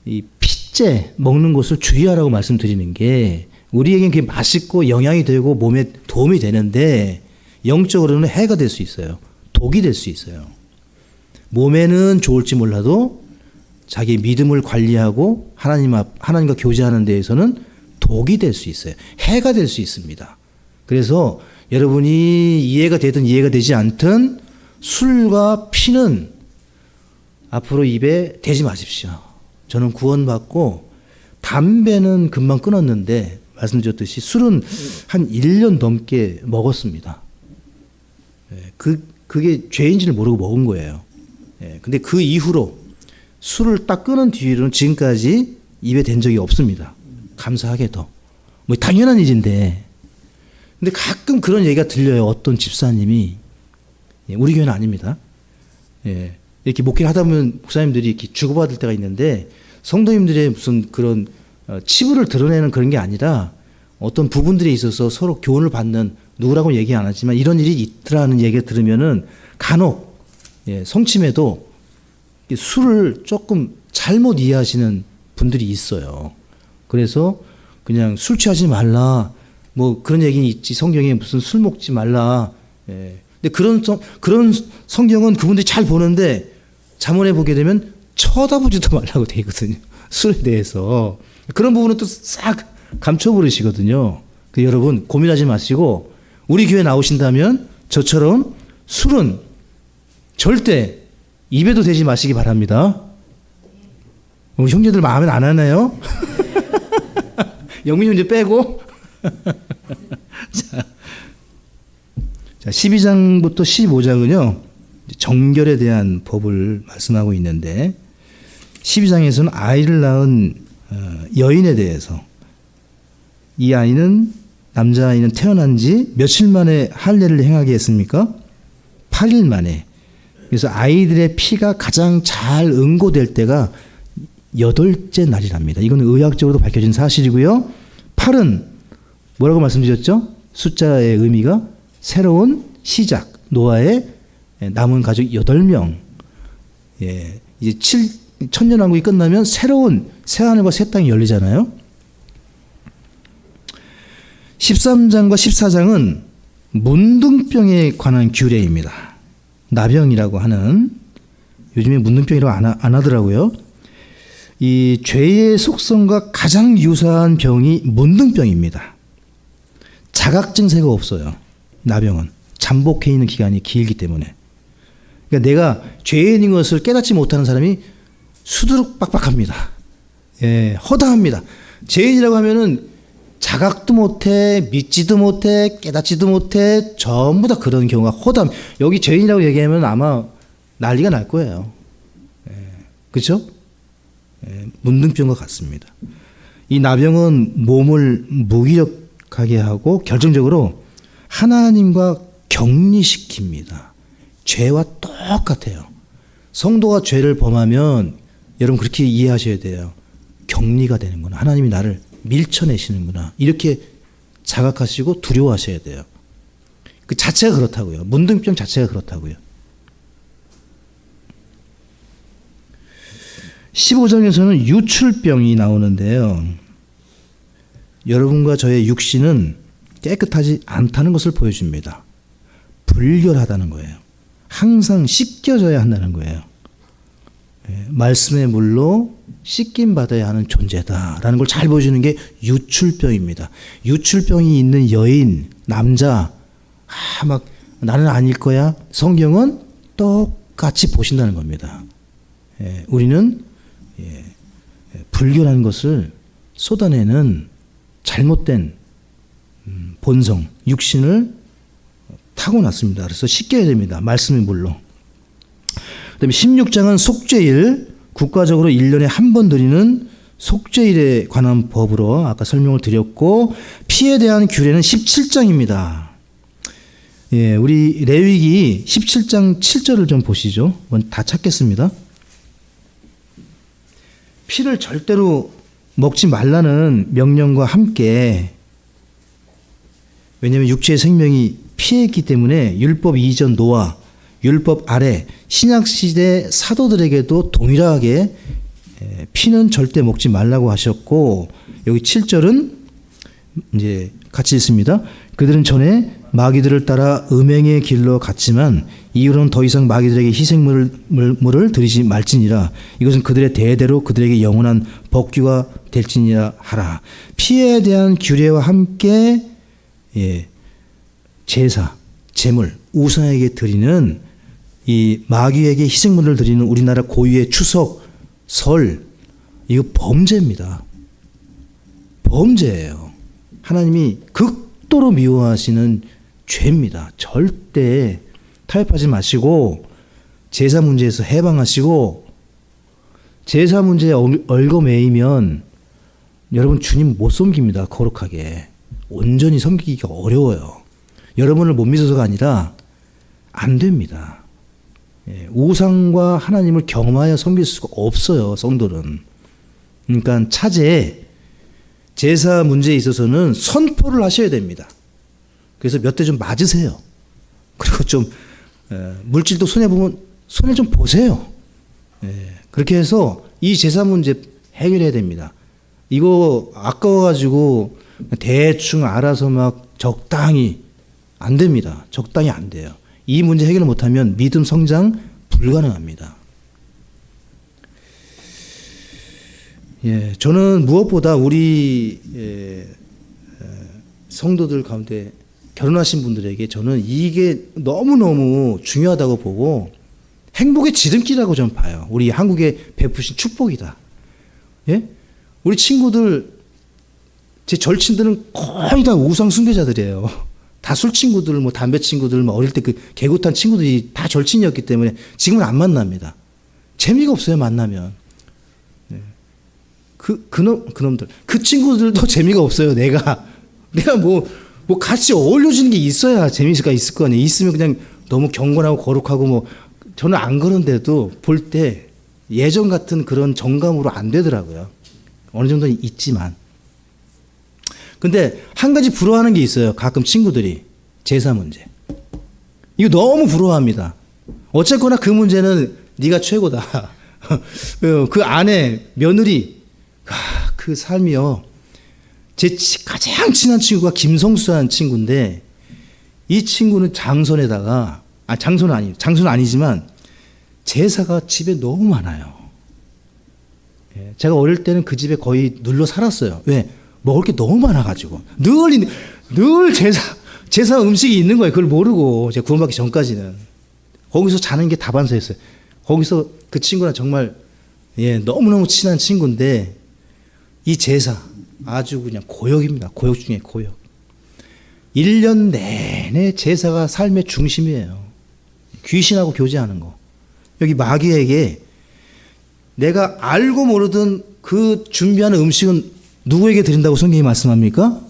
이 피째 먹는 것을 주의하라고 말씀드리는 게 우리에겐 그게 맛있고 영양이 되고 몸에 도움이 되는데 영적으로는 해가 될 수 있어요. 독이 될 수 있어요. 몸에는 좋을지 몰라도 자기 믿음을 관리하고 하나님과 교제하는 데에서는 독이 될 수 있어요. 해가 될 수 있습니다. 그래서 여러분이 이해가 되든 이해가 되지 않든 술과 피는 앞으로 입에 대지 마십시오. 저는 구원받고 담배는 금방 끊었는데 말씀드렸듯이 술은 한 1년 넘게 먹었습니다. 그게 죄인지를 모르고 먹은 거예요. 근데 그 이후로 술을 딱 끊은 뒤로는 지금까지 입에 댄 적이 없습니다. 감사하게도. 뭐 당연한 일인데. 근데 가끔 그런 얘기가 들려요. 어떤 집사님이. 우리 교회는 아닙니다. 이렇게 목회를 하다 보면 목사님들이 이렇게 주고받을 때가 있는데 성도님들의 무슨 그런 치부를 드러내는 그런 게 아니라 어떤 부분들에 있어서 서로 교훈을 받는 누구라고 얘기 안 하지만 이런 일이 있더라는 얘기를 들으면은 간혹 성침에도 술을 조금 잘못 이해하시는 분들이 있어요. 그래서 그냥 술 취하지 말라 뭐 그런 얘기는 있지 성경에 무슨 술 먹지 말라. 근데 그런 성경은 그분들이 잘 보는데 잠언에 보게 되면 쳐다보지도 말라고 돼 있거든요. 술에 대해서 그런 부분은 또 싹 감춰버리시거든요. 여러분 고민하지 마시고 우리 교회 나오신다면 저처럼 술은 절대 입에도 대지 마시기 바랍니다. 우리 형제들 마음에 안 하나요? 영민 형제 빼고. 자, 12장부터 15장은요 정결에 대한 법을 말씀하고 있는데 12장에서는 아이를 낳은 여인에 대해서 이 아이는 남자아이는 태어난 지 며칠 만에 할례를 행하게 했습니까? 8일 만에. 그래서 아이들의 피가 가장 잘 응고될 때가 8째 날이랍니다. 이건 의학적으로도 밝혀진 사실이고요. 8은 뭐라고 말씀드렸죠? 숫자의 의미가 새로운 시작. 노아의 남은 가족 8명. 이제 천년왕국이 끝나면 새로운 새하늘과 새 땅이 열리잖아요. 13장과 14장은 문둥병에 관한 규례입니다. 나병이라고 하는, 요즘에 문둥병이라고 안 하더라고요. 이 죄의 속성과 가장 유사한 병이 문둥병입니다. 자각 증세가 없어요. 나병은 잠복해 있는 기간이 길기 때문에. 그러니까 내가 죄인인 것을 깨닫지 못하는 사람이 수두룩 빡빡합니다. 허다합니다. 죄인이라고 하면은 자각도 못해, 믿지도 못해, 깨닫지도 못해, 전부 다 그런 경우가 허담. 여기 죄인이라고 얘기하면 아마 난리가 날 거예요. 그렇죠? 문둥병과 같습니다. 이 나병은 몸을 무기력하게 하고 결정적으로 하나님과 격리시킵니다. 죄와 똑같아요. 성도가 죄를 범하면 여러분 그렇게 이해하셔야 돼요. 격리가 되는구나. 하나님이 나를 밀쳐내시는구나. 이렇게 자각하시고 두려워하셔야 돼요. 그 자체가 그렇다고요. 문둥병 자체가 그렇다고요. 15장에서는 유출병이 나오는데요. 여러분과 저의 육신은 깨끗하지 않다는 것을 보여줍니다. 불결하다는 거예요. 항상 씻겨져야 한다는 거예요. 말씀의 물로 씻김 받아야 하는 존재다라는 걸 잘 보여주는 게 유출병입니다. 유출병이 있는 여인, 남자, 막 나는 아닐 거야. 성경은 똑같이 보신다는 겁니다. 우리는 불결한 것을 쏟아내는 잘못된 본성, 육신을 타고났습니다. 그래서 씻겨야 됩니다. 말씀의 물로. 그다음에 16장은 속죄일, 국가적으로 1년에 한 번 드리는 속죄일에 관한 법으로 아까 설명을 드렸고, 피에 대한 규례는 17장입니다. 예, 우리 레위기 17장 7절을 좀 보시죠. 다 찾겠습니다. 피를 절대로 먹지 말라는 명령과 함께, 왜냐하면 육체의 생명이 피에 있기 때문에 율법 이전 노아, 율법 아래 신약시대 사도들에게도 동일하게 피는 절대 먹지 말라고 하셨고, 여기 7절은 이제 같이 있습니다. 그들은 전에 마귀들을 따라 음행의 길로 갔지만 이후로는 더 이상 마귀들에게 희생물을 드리지 말지니라. 이것은 그들의 대대로 그들에게 영원한 법규가 될지니라 하라. 피에 대한 규례와 함께 제사, 제물, 우상에게 드리는 이 마귀에게 희생물을 드리는 우리나라 고유의 추석, 설, 이거 범죄입니다. 범죄예요. 하나님이 극도로 미워하시는 죄입니다. 절대 타협하지 마시고 제사 문제에서 해방하시고, 제사 문제에 얽어매이면 여러분 주님 못 섬깁니다. 거룩하게 온전히 섬기기가 어려워요. 여러분을 못 믿어서가 아니라 안 됩니다. 우상과 하나님을 경험하여 섬길 수가 없어요, 성도는. 그러니까 차제, 제사 문제에 있어서는 선포를 하셔야 됩니다. 그래서 몇 대 좀 맞으세요. 그리고 좀 물질도 손해보면 손해 좀 보세요. 그렇게 해서 이 제사 문제 해결해야 됩니다. 이거 아까워가지고 대충 알아서 막 적당히 안 됩니다. 적당히 안 돼요. 이 문제 해결을 못하면 믿음 성장 불가능합니다. 저는 무엇보다 우리 성도들 가운데 결혼하신 분들에게 저는 이게 너무너무 중요하다고 보고 행복의 지름길이라고 좀 봐요. 우리 한국에 베푸신 축복이다. 예? 우리 친구들, 제 절친들은 거의 다 우상 숭배자들이에요. 다 술 친구들, 뭐 담배 친구들, 뭐 어릴 때 그 개구탄 친구들이 다 절친이었기 때문에 지금은 안 만납니다. 재미가 없어요, 만나면. 그놈들. 그 친구들도 재미가 없어요, 내가 뭐 같이 어울려주는 게 있어야 재미가 있을 거 아니에요. 있으면 그냥 너무 경건하고 거룩하고 뭐, 저는 안 그런데도 볼 때 예전 같은 그런 정감으로 안 되더라고요. 어느 정도는 있지만. 근데 한 가지 부러워하는 게 있어요. 가끔 친구들이. 제사 문제. 이거 너무 부러워합니다. 어쨌거나 그 문제는 네가 최고다. 그 아내, 며느리, 그 삶이요. 제 가장 친한 친구가 김성수라는 친구인데, 이 친구는 장손에다가, 장손은 아니지만 제사가 집에 너무 많아요. 제가 어릴 때는 그 집에 거의 눌러 살았어요. 왜? 먹을 게 너무 많아가지고. 늘 제사 음식이 있는 거예요. 그걸 모르고, 제가 구원받기 전까지는. 거기서 자는 게 다반사였어요. 거기서 그 친구랑 정말, 너무너무 친한 친구인데, 이 제사, 아주 그냥 고역입니다. 고역 중에 고역. 1년 내내 제사가 삶의 중심이에요. 귀신하고 교제하는 거. 여기 마귀에게 내가 알고 모르던 그 준비하는 음식은 누구에게 드린다고 성경이 말씀합니까?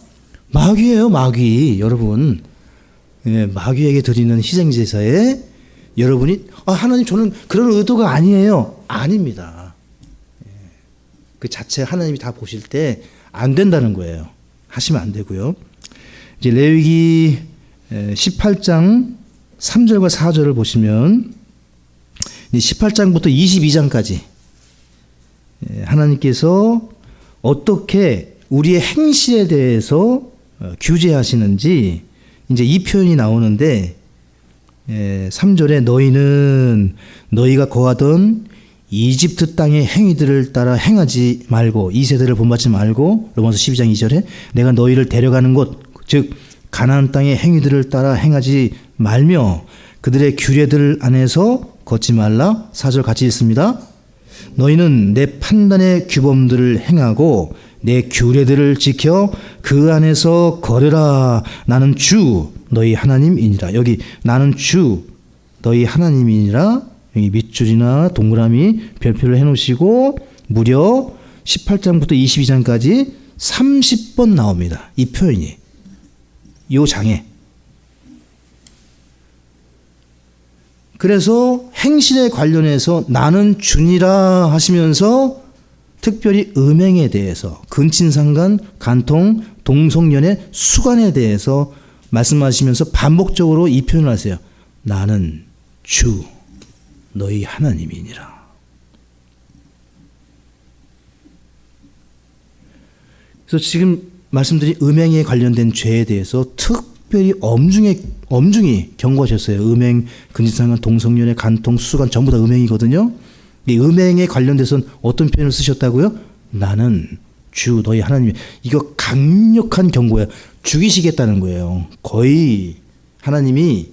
마귀예요, 마귀. 여러분, 마귀에게 드리는 희생제사에 여러분이 하나님 저는 그런 의도가 아니에요. 아닙니다. 그 자체 하나님이 다 보실 때 안 된다는 거예요. 하시면 안 되고요. 이제 레위기 18장 3절과 4절을 보시면 18장부터 22장까지 하나님께서 어떻게 우리의 행실에 대해서 규제하시는지 이제 이 표현이 나오는데, 3절에 너희는 너희가 거하던 이집트 땅의 행위들을 따라 행하지 말고, 이 세대를 본받지 말고, 로마서 12장 2절에 내가 너희를 데려가는 곳, 즉 가나안 땅의 행위들을 따라 행하지 말며 그들의 규례들 안에서 걷지 말라. 4절 같이 읽습니다. 너희는 내 판단의 규범들을 행하고 내 규례들을 지켜 그 안에서 걸으라. 나는 주 너희 하나님이니라. 여기 나는 주 너희 하나님이니라. 여기 밑줄이나 동그라미 별표를 해놓으시고 무려 18장부터 22장까지 30번 나옵니다. 이 표현이. 이 장에. 그래서 행실에 관련해서 나는 주니라 하시면서 특별히 음행에 대해서 근친상간, 간통, 동성연애, 수간에 대해서 말씀하시면서 반복적으로 이 표현을 하세요. 나는 주 너희 하나님이니라. 그래서 지금 말씀드린 음행에 관련된 죄에 대해서 특별히 엄중히 경고하셨어요. 음행, 근친상간, 동성연애, 간통, 수간 전부 다 음행이거든요. 이 음행에 관련돼서는 어떤 표현을 쓰셨다고요? 나는 주 너희 하나님. 이거 강력한 경고예요. 죽이시겠다는 거예요. 거의 하나님이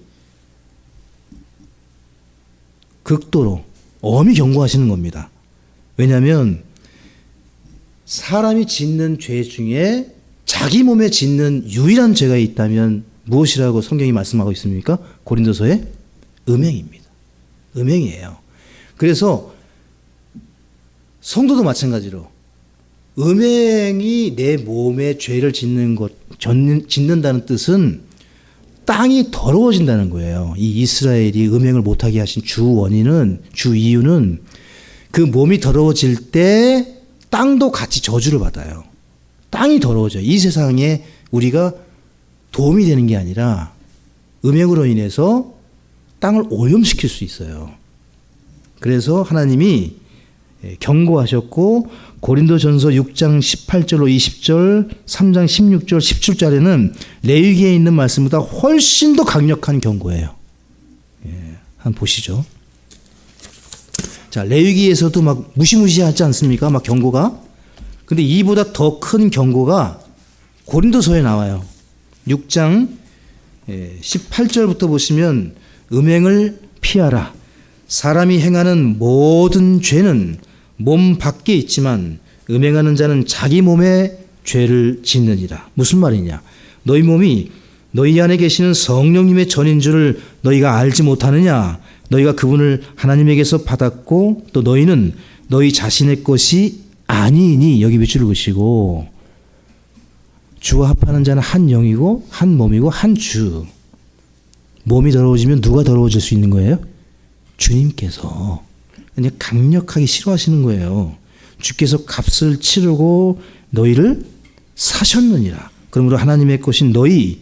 극도로 엄히 경고하시는 겁니다. 왜냐하면 사람이 짓는 죄 중에 자기 몸에 짓는 유일한 죄가 있다면 무엇이라고 성경이 말씀하고 있습니까? 고린도서에 음행입니다. 음행이에요. 그래서 성도도 마찬가지로 음행이 내 몸에 죄를 짓는다는 뜻은 땅이 더러워진다는 거예요. 이 이스라엘이 음행을 못하게 하신 주 이유는 그 몸이 더러워질 때 땅도 같이 저주를 받아요. 땅이 더러워져요. 이 세상에 우리가 도움이 되는 게 아니라 음행으로 인해서 땅을 오염시킬 수 있어요. 그래서 하나님이 경고하셨고 고린도전서 6장 18절로 20절, 3장 16절, 17절에는 레위기에 있는 말씀보다 훨씬 더 강력한 경고예요. 한번 보시죠. 자, 레위기에서도 막 무시무시하지 않습니까? 막 경고가. 근데 이보다 더 큰 경고가 고린도서에 나와요. 6장 18절부터 보시면 음행을 피하라. 사람이 행하는 모든 죄는 몸 밖에 있지만 음행하는 자는 자기 몸에 죄를 짓느니라. 무슨 말이냐? 너희 몸이 너희 안에 계시는 성령님의 전인 줄을 너희가 알지 못하느냐? 너희가 그분을 하나님에게서 받았고 또 너희는 너희 자신의 것이 아니니. 여기 밑줄을 그으시고 주와 합하는 자는 한 영이고 한 몸이고 한 주. 몸이 더러워지면 누가 더러워질 수 있는 거예요? 주님께서. 그냥 강력하게 싫어하시는 거예요. 주께서 값을 치르고 너희를 사셨느니라. 그러므로 하나님의 것인 너희,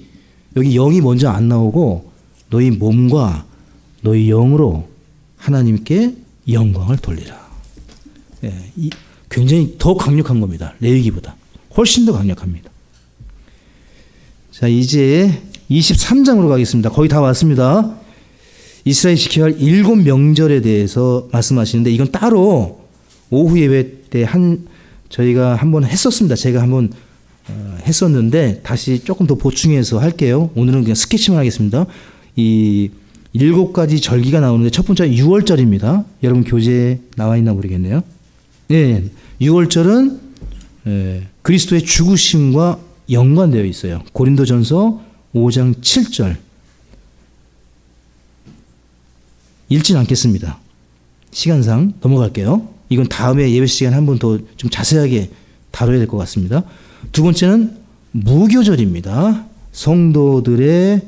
여기 영이 먼저 안 나오고 너희 몸과 너희 영으로 하나님께 영광을 돌리라. 굉장히 더 강력한 겁니다. 레위기보다. 훨씬 더 강력합니다. 자, 이제 23장으로 가겠습니다. 거의 다 왔습니다. 이스라엘 지켜야 할 7명절에 대해서 말씀하시는데 이건 따로 오후 예배 때 저희가 한번 했었습니다. 제가 한번 했었는데 다시 조금 더 보충해서 할게요. 오늘은 그냥 스케치만 하겠습니다. 이 7가지 절기가 나오는데 첫 번째는 6월절입니다. 여러분 교재에 나와 있나 모르겠네요. 네, 6월절은 그리스도의 죽으심과 연관되어 있어요. 고린도전서 5장 7절. 읽지는 않겠습니다. 시간상 넘어갈게요. 이건 다음에 예배 시간 한 번 더 좀 자세하게 다뤄야 될 것 같습니다. 두 번째는 무교절입니다. 성도들의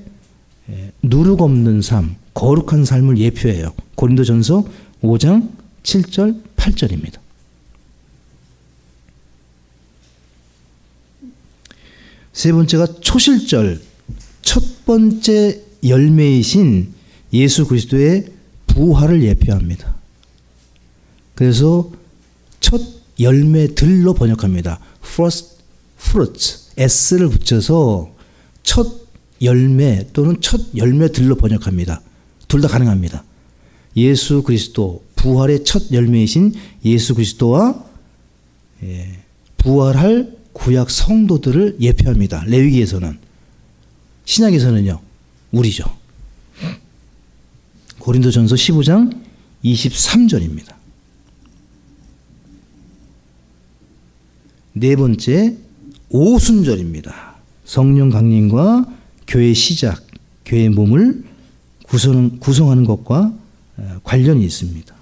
누룩 없는 삶, 거룩한 삶을 예표해요. 고린도전서 5장 7절, 8절입니다. 세 번째가 초실절, 첫 번째 열매이신 예수 그리스도의 부활을 예표합니다. 그래서 첫 열매들로 번역합니다. First fruits, S를 붙여서 첫 열매 또는 첫 열매들로 번역합니다. 둘 다 가능합니다. 예수 그리스도, 부활의 첫 열매이신 예수 그리스도와 부활할 구약 성도들을 예표합니다. 레위기에서는. 신약에서는요, 우리죠. 고린도전서 15장 23절입니다. 네 번째, 오순절입니다. 성령 강림과 교회 시작, 교회의 몸을 구성하는 것과 관련이 있습니다.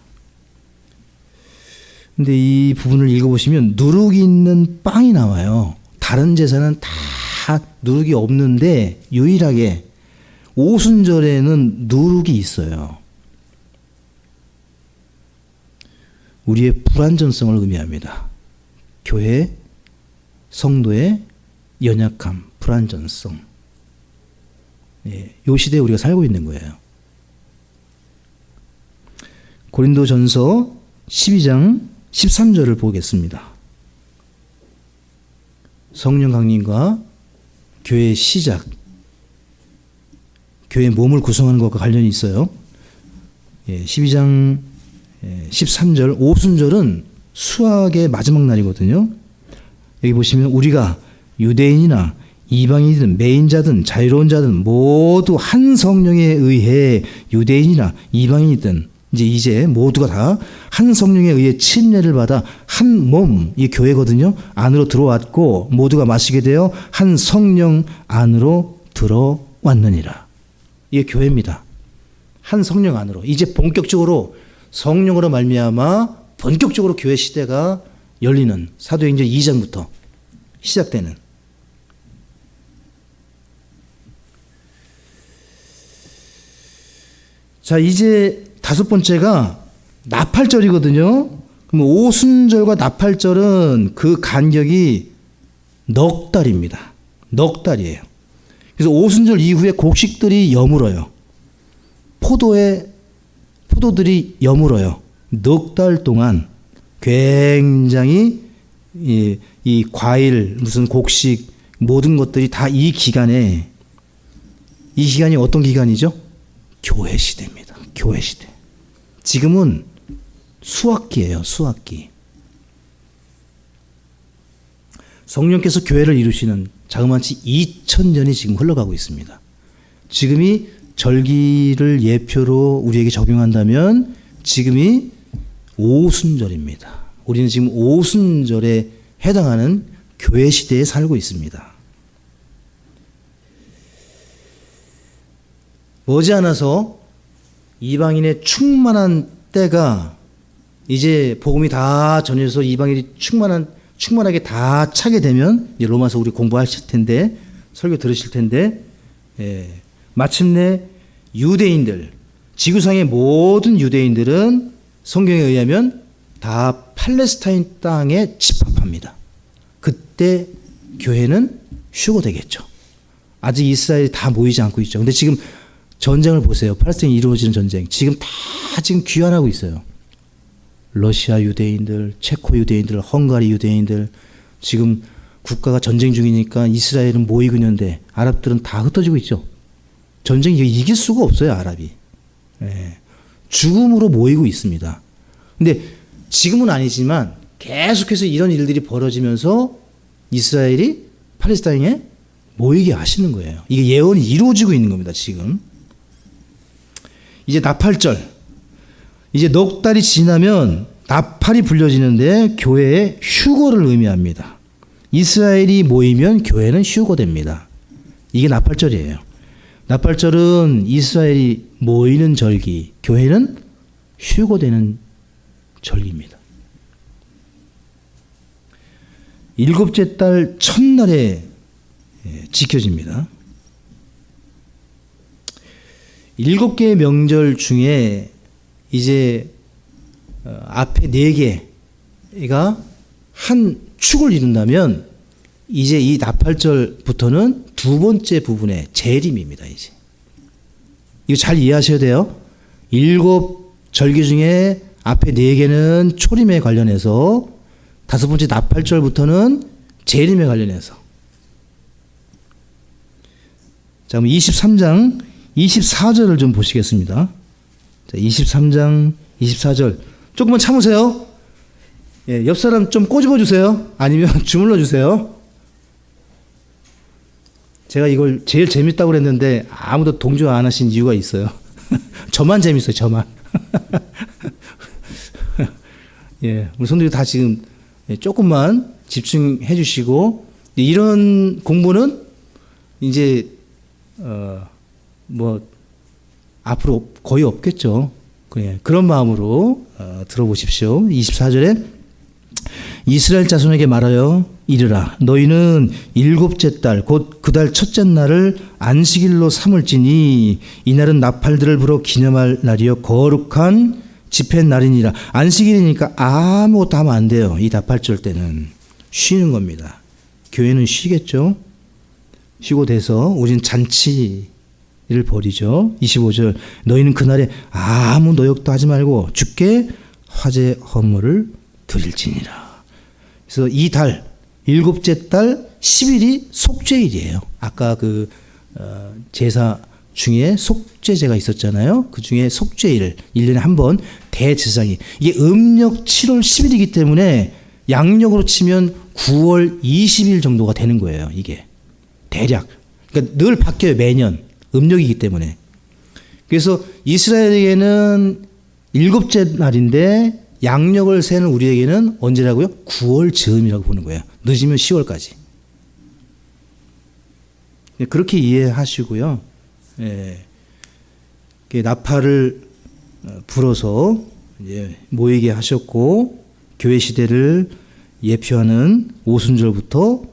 근데 이 부분을 읽어보시면 누룩이 있는 빵이 나와요. 다른 제사는 다 누룩이 없는데 유일하게 오순절에는 누룩이 있어요. 우리의 불완전성을 의미합니다. 교회, 성도의 연약함, 불완전성. 이 시대에 우리가 살고 있는 거예요. 고린도전서 12장 13절을 보겠습니다. 성령 강림과 교회의 시작, 교회의 몸을 구성하는 것과 관련이 있어요. 12장 13절 오순절은 수학의 마지막 날이거든요. 여기 보시면 우리가 유대인이나 이방인이든 매인자든 자유로운 자든 모두 한 성령에 의해 유대인이나 이방인이든 이제 모두가 다 한 성령에 의해 침례를 받아 한 몸, 이 교회거든요. 안으로 들어왔고 모두가 마시게 되어 한 성령 안으로 들어왔느니라. 이게 교회입니다. 한 성령 안으로. 이제 본격적으로 성령으로 말미암아 본격적으로 교회 시대가 열리는 사도행전 2장부터 시작되는. 자, 이제 다섯 번째가 나팔절이거든요. 그럼 오순절과 나팔절은 그 간격이 넉 달입니다. 넉 달이에요. 그래서 오순절 이후에 곡식들이 여물어요. 포도들이 여물어요. 넉 달 동안 굉장히 이 과일, 무슨 곡식, 모든 것들이 다 이 기간이 어떤 기간이죠? 교회 시대입니다. 교회 시대. 지금은 수학기예요. 수학기. 성령께서 교회를 이루시는 자그마치 2000년이 지금 흘러가고 있습니다. 지금이 절기를 예표로 우리에게 적용한다면 지금이 오순절입니다. 우리는 지금 오순절에 해당하는 교회 시대에 살고 있습니다. 머지않아서 이방인의 충만한 때가 이제 복음이 다 전해져서 이방인이 충만하게 다 차게 되면 이제 로마서 우리 공부하실 텐데 설교 들으실 텐데 마침내 유대인들 지구상의 모든 유대인들은 성경에 의하면 다 팔레스타인 땅에 집합합니다. 그때 교회는 휴거되겠죠. 아직 이스라엘이 다 모이지 않고 있죠. 근데 지금 전쟁을 보세요. 팔레스타인이 이루어지는 전쟁. 지금 다 지금 귀환하고 있어요. 러시아 유대인들, 체코 유대인들, 헝가리 유대인들. 지금 국가가 전쟁 중이니까 이스라엘은 모이고 있는데 아랍들은 다 흩어지고 있죠. 전쟁이 이길 수가 없어요. 아랍이. 죽음으로 모이고 있습니다. 근데 지금은 아니지만 계속해서 이런 일들이 벌어지면서 이스라엘이 팔레스타인에 모이게 하시는 거예요. 이게 예언이 이루어지고 있는 겁니다. 지금. 이제 나팔절. 이제 넉 달이 지나면 나팔이 불려지는데 교회의 휴거를 의미합니다. 이스라엘이 모이면 교회는 휴거됩니다. 이게 나팔절이에요. 나팔절은 이스라엘이 모이는 절기, 교회는 휴거되는 절기입니다. 일곱째 달 첫날에 지켜집니다. 7개의 명절 중에 이제 앞에 4개가 한 축을 이룬다면 이제 이 나팔절부터는 두 번째 부분의 재림입니다. 이제 이거 잘 이해하셔야 돼요. 7절기 중에 앞에 4개는 초림에 관련해서 5번째 나팔절부터는 재림에 관련해서. 자, 그럼 23장 24절을 좀 보시겠습니다. 자, 23장 24절. 조금만 참으세요. 옆 사람 좀 꼬집어 주세요. 아니면 주물러 주세요. 제가 이걸 제일 재밌다고 그랬는데 아무도 동조 안 하신 이유가 있어요. 저만 재밌어요. 저만. 우리 성도들 다 지금 조금만 집중해 주시고, 이런 공부는 이제 앞으로 거의 없겠죠. 그런 마음으로 들어보십시오. 24절에 이스라엘 자손에게 말하여 이르라. 너희는 7째 달 곧 그 달 첫째 날을 안식일로 삼을지니 이날은 나팔들을 불어 기념할 날이요 거룩한 집회 날이니라. 안식일이니까 아무것도 하면 안 돼요. 이 나팔절 때는 쉬는 겁니다. 교회는 쉬겠죠. 쉬고 돼서 우린 잔치를 벌이죠. 25절 너희는 그날에 아무 노역도 하지 말고 주께 화제 헌물을 드릴지니라. 그래서 이 달 일곱째 달 10일이 속죄일이에요. 아까 그 제사 중에 속죄제가 있었잖아요. 그 중에 속죄일 1년에 한 번 대제사장이, 이게 음력 7월 10일이기 때문에 양력으로 치면 9월 20일 정도가 되는 거예요. 이게 대략. 그러니까 늘 바뀌어요. 매년 음력이기 때문에. 그래서 이스라엘에게는 일곱째 날인데 양력을 세는 우리에게는 언제라고요? 9월 즈음이라고 보는 거예요. 늦으면 10월까지. 그렇게 이해하시고요. 예. 나팔을 불어서 이제 모이게 하셨고, 교회 시대를 예표하는 오순절부터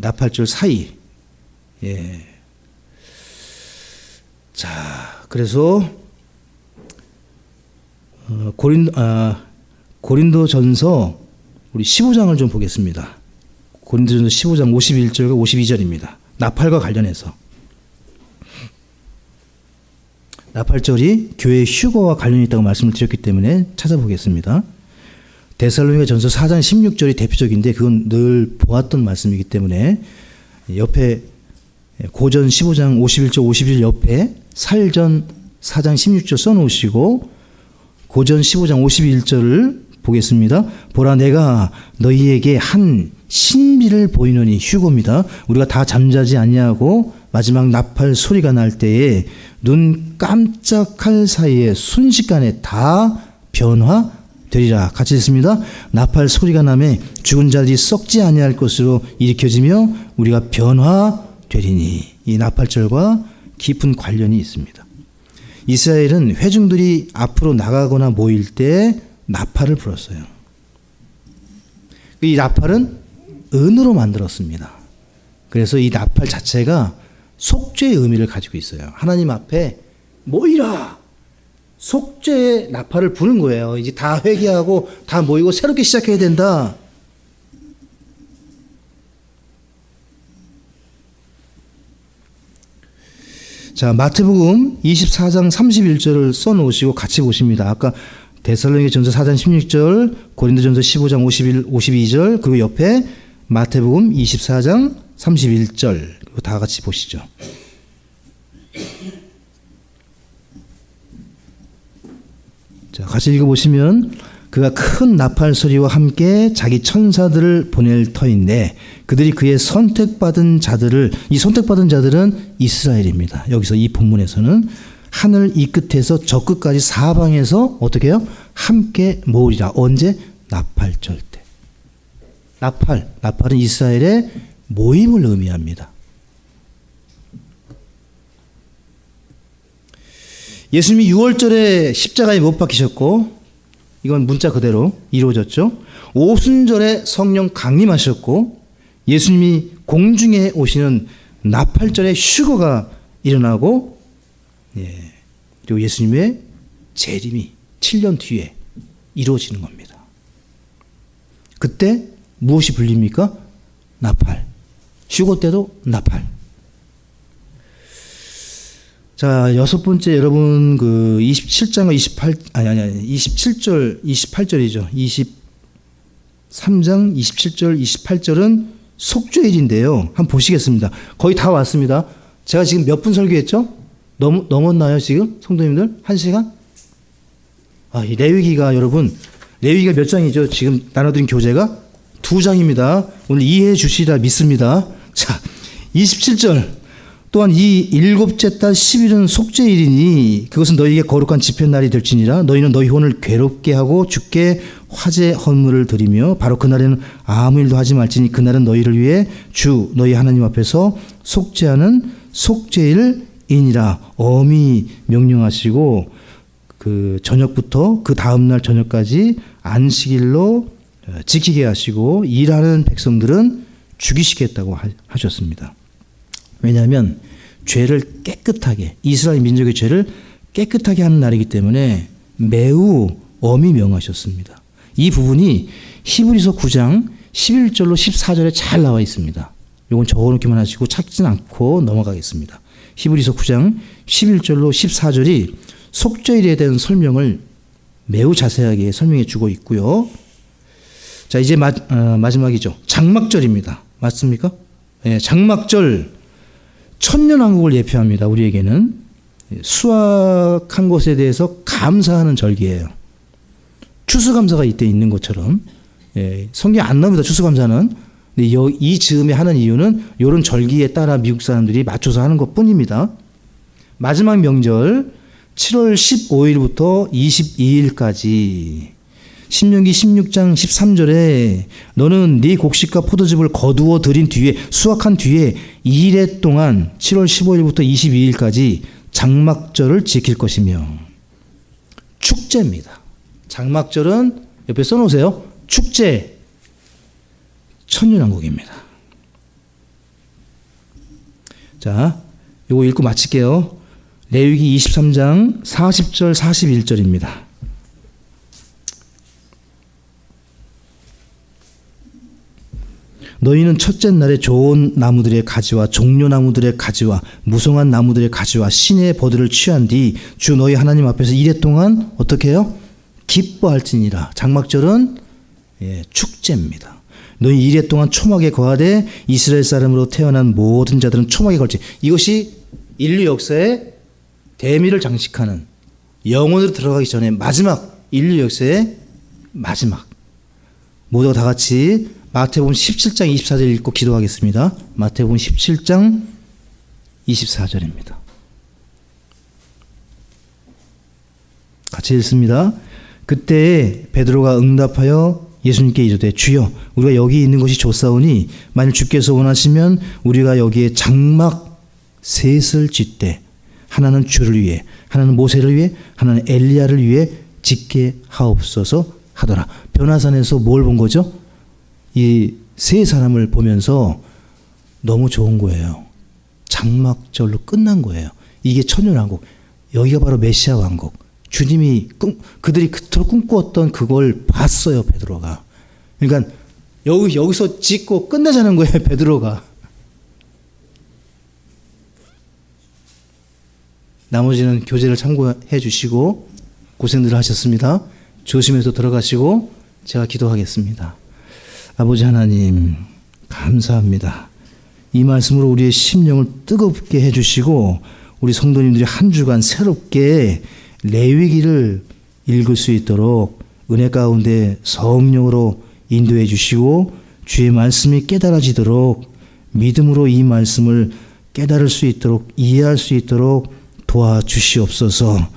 나팔절 사이. 예. 자, 그래서 고린도전서 우리 15장을 좀 보겠습니다. 고린도전서 15장 51절과 52절입니다. 나팔과 관련해서. 나팔절이 교회의 휴거와 관련이 있다고 말씀을 드렸기 때문에 찾아보겠습니다. 데살로니가전서 4장 16절이 대표적인데 그건 늘 보았던 말씀이기 때문에 옆에 고전 15장 51절 52절 옆에 살전 4장 16절 써놓으시고 고전 15장 51절을 보겠습니다. 보라 내가 너희에게 한 신비를 보이노니 휴거입니다. 우리가 다 잠자지 아니하고 마지막 나팔 소리가 날 때에 눈 깜짝할 사이에 순식간에 다 변화되리라. 같이 읽습니다. 나팔 소리가 나매 죽은 자들이 썩지 아니할 것으로 일으켜지며 우리가 변화되리니. 이 나팔절과 깊은 관련이 있습니다. 이스라엘은 회중들이 앞으로 나가거나 모일 때 나팔을 불었어요. 이 나팔은 은으로 만들었습니다. 그래서 이 나팔 자체가 속죄의 의미를 가지고 있어요. 하나님 앞에 모이라. 속죄의 나팔을 부는 거예요. 이제 다 회개하고 다 모이고 새롭게 시작해야 된다. 자, 마태복음 24장 31절을 써놓으시고 같이 보십니다. 아까 데살로니가전서 4장 16절, 고린도전서 15장 52절, 그리고 옆에 마태복음 24장 31절, 그리고 다 같이 보시죠. 자, 같이 읽어보시면 그가 큰 나팔 소리와 함께 자기 천사들을 보낼 터인데 그들이 그의 선택받은 자들을, 이 선택받은 자들은 이스라엘입니다. 여기서 이 본문에서는 하늘 이 끝에서 저 끝까지 사방에서 어떻게 해요? 함께 모으리라. 언제? 나팔절 때. 나팔은 이스라엘의 모임을 의미합니다. 예수님이 6월절에 십자가에 못 박히셨고, 이건 문자 그대로 이루어졌죠. 오순절에 성령 강림하셨고, 예수님이 공중에 오시는 나팔절에 휴거가 일어나고, 그리고 예수님의 재림이 7년 뒤에 이루어지는 겁니다. 그때 무엇이 불립니까? 나팔. 휴거 때도 나팔. 자, 여섯 번째 여러분 그 27장과 27절 28절이죠. 23장 27절 28절은 속죄일인데요. 한번 보시겠습니다. 거의 다 왔습니다. 제가 지금 몇 분 설교했죠? 넘었나요 지금? 성도님들? 1시간? 이 레위기가 여러분, 레위기가 몇 장이죠? 지금 나눠드린 교재가 2장입니다. 오늘 이해해 주시리라 믿습니다. 자, 27절. 또한 이 일곱째 달 10일은 속죄일이니 그것은 너희에게 거룩한 집회날이 될지니라. 너희는 너희 혼을 괴롭게 하고 주께 화제 헌물을 드리며 바로 그날에는 아무 일도 하지 말지니 그날은 너희를 위해 주 너희 하나님 앞에서 속죄하는 속죄일이니라. 엄히 명령하시고 그 저녁부터 그 다음날 저녁까지 안식일로 지키게 하시고 일하는 백성들은 죽이시겠다고 하셨습니다. 왜냐하면 죄를 깨끗하게, 이스라엘 민족의 죄를 깨끗하게 하는 날이기 때문에 매우 엄히 명하셨습니다. 이 부분이 히브리서 9장 11절로 14절에 잘 나와 있습니다. 이건 적어놓기만 하시고 찾진 않고 넘어가겠습니다. 히브리서 9장 11절로 14절이 속죄일에 대한 설명을 매우 자세하게 설명해 주고 있고요. 자, 이제 마지막이죠. 장막절입니다. 맞습니까? 네, 장막절 천년왕국을 예표합니다. 우리에게는 수확한 것에 대해서 감사하는 절기예요. 추수감사가 이때 있는 것처럼. 예, 성경에 안 나옵니다. 추수감사는. 근데 이 즈음에 하는 이유는 이런 절기에 따라 미국 사람들이 맞춰서 하는 것뿐입니다. 마지막 명절 7월 15일부터 22일까지 신명기 16장 13절에 너는 네 곡식과 포도즙을 거두어 들인 뒤에 수확한 뒤에 2일 동안 7월 15일부터 22일까지 장막절을 지킬 것이며 축제입니다. 장막절은 옆에 써놓으세요. 축제 천년왕국입니다. 자, 이거 읽고 마칠게요. 레위기 23장 40절 41절입니다. 너희는 첫째 날에 좋은 나무들의 가지와 종려나무들의 가지와 무성한 나무들의 가지와 신의 버들을 취한 뒤 주 너희 하나님 앞에서 이래 동안 어떻게 해요? 기뻐할지니라. 장막절은 축제입니다. 너희 이래 동안 초막에 거하되 이스라엘 사람으로 태어난 모든 자들은 초막에 걸지. 이것이 인류 역사의 대미를 장식하는 영혼으로 들어가기 전에 마지막 인류 역사의 마지막. 모두가 다 같이 마태복음 17장 24절 읽고 기도하겠습니다. 마태복음 17장 24절입니다. 같이 읽습니다. 그때 베드로가 응답하여 예수님께 이르되 주여 우리가 여기 있는 것이 좋사오니 만일 주께서 원하시면 우리가 여기에 장막 셋을 짓되 하나는 주를 위해 하나는 모세를 위해 하나는 엘리야를 위해 짓게 하옵소서 하더라. 변화산에서 뭘 본 거죠? 이 세 사람을 보면서 너무 좋은 거예요. 장막절로 끝난 거예요. 이게 천년왕국. 여기가 바로 메시아 왕국. 주님이 그들이 그토록 꿈꾸었던 그걸 봤어요, 베드로가. 그러니까 여기서 짓고 끝내자는 거예요, 베드로가. 나머지는 교재를 참고해 주시고 고생들 하셨습니다. 조심해서 들어가시고 제가 기도하겠습니다. 아버지 하나님 감사합니다. 이 말씀으로 우리의 심령을 뜨겁게 해주시고 우리 성도님들이 한 주간 새롭게 레위기를 읽을 수 있도록 은혜 가운데 성령으로 인도해 주시고 주의 말씀이 깨달아지도록 믿음으로 이 말씀을 깨달을 수 있도록 이해할 수 있도록 도와주시옵소서.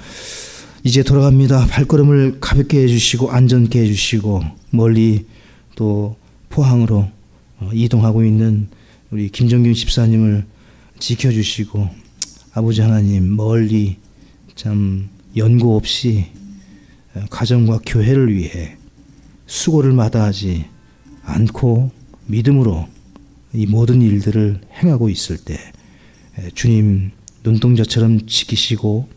이제 돌아갑니다. 발걸음을 가볍게 해주시고 안전케 해주시고 멀리 또 포항으로 이동하고 있는 우리 김정균 집사님을 지켜주시고 아버지 하나님 멀리 참 연고 없이 가정과 교회를 위해 수고를 마다하지 않고 믿음으로 이 모든 일들을 행하고 있을 때 주님 눈동자처럼 지키시고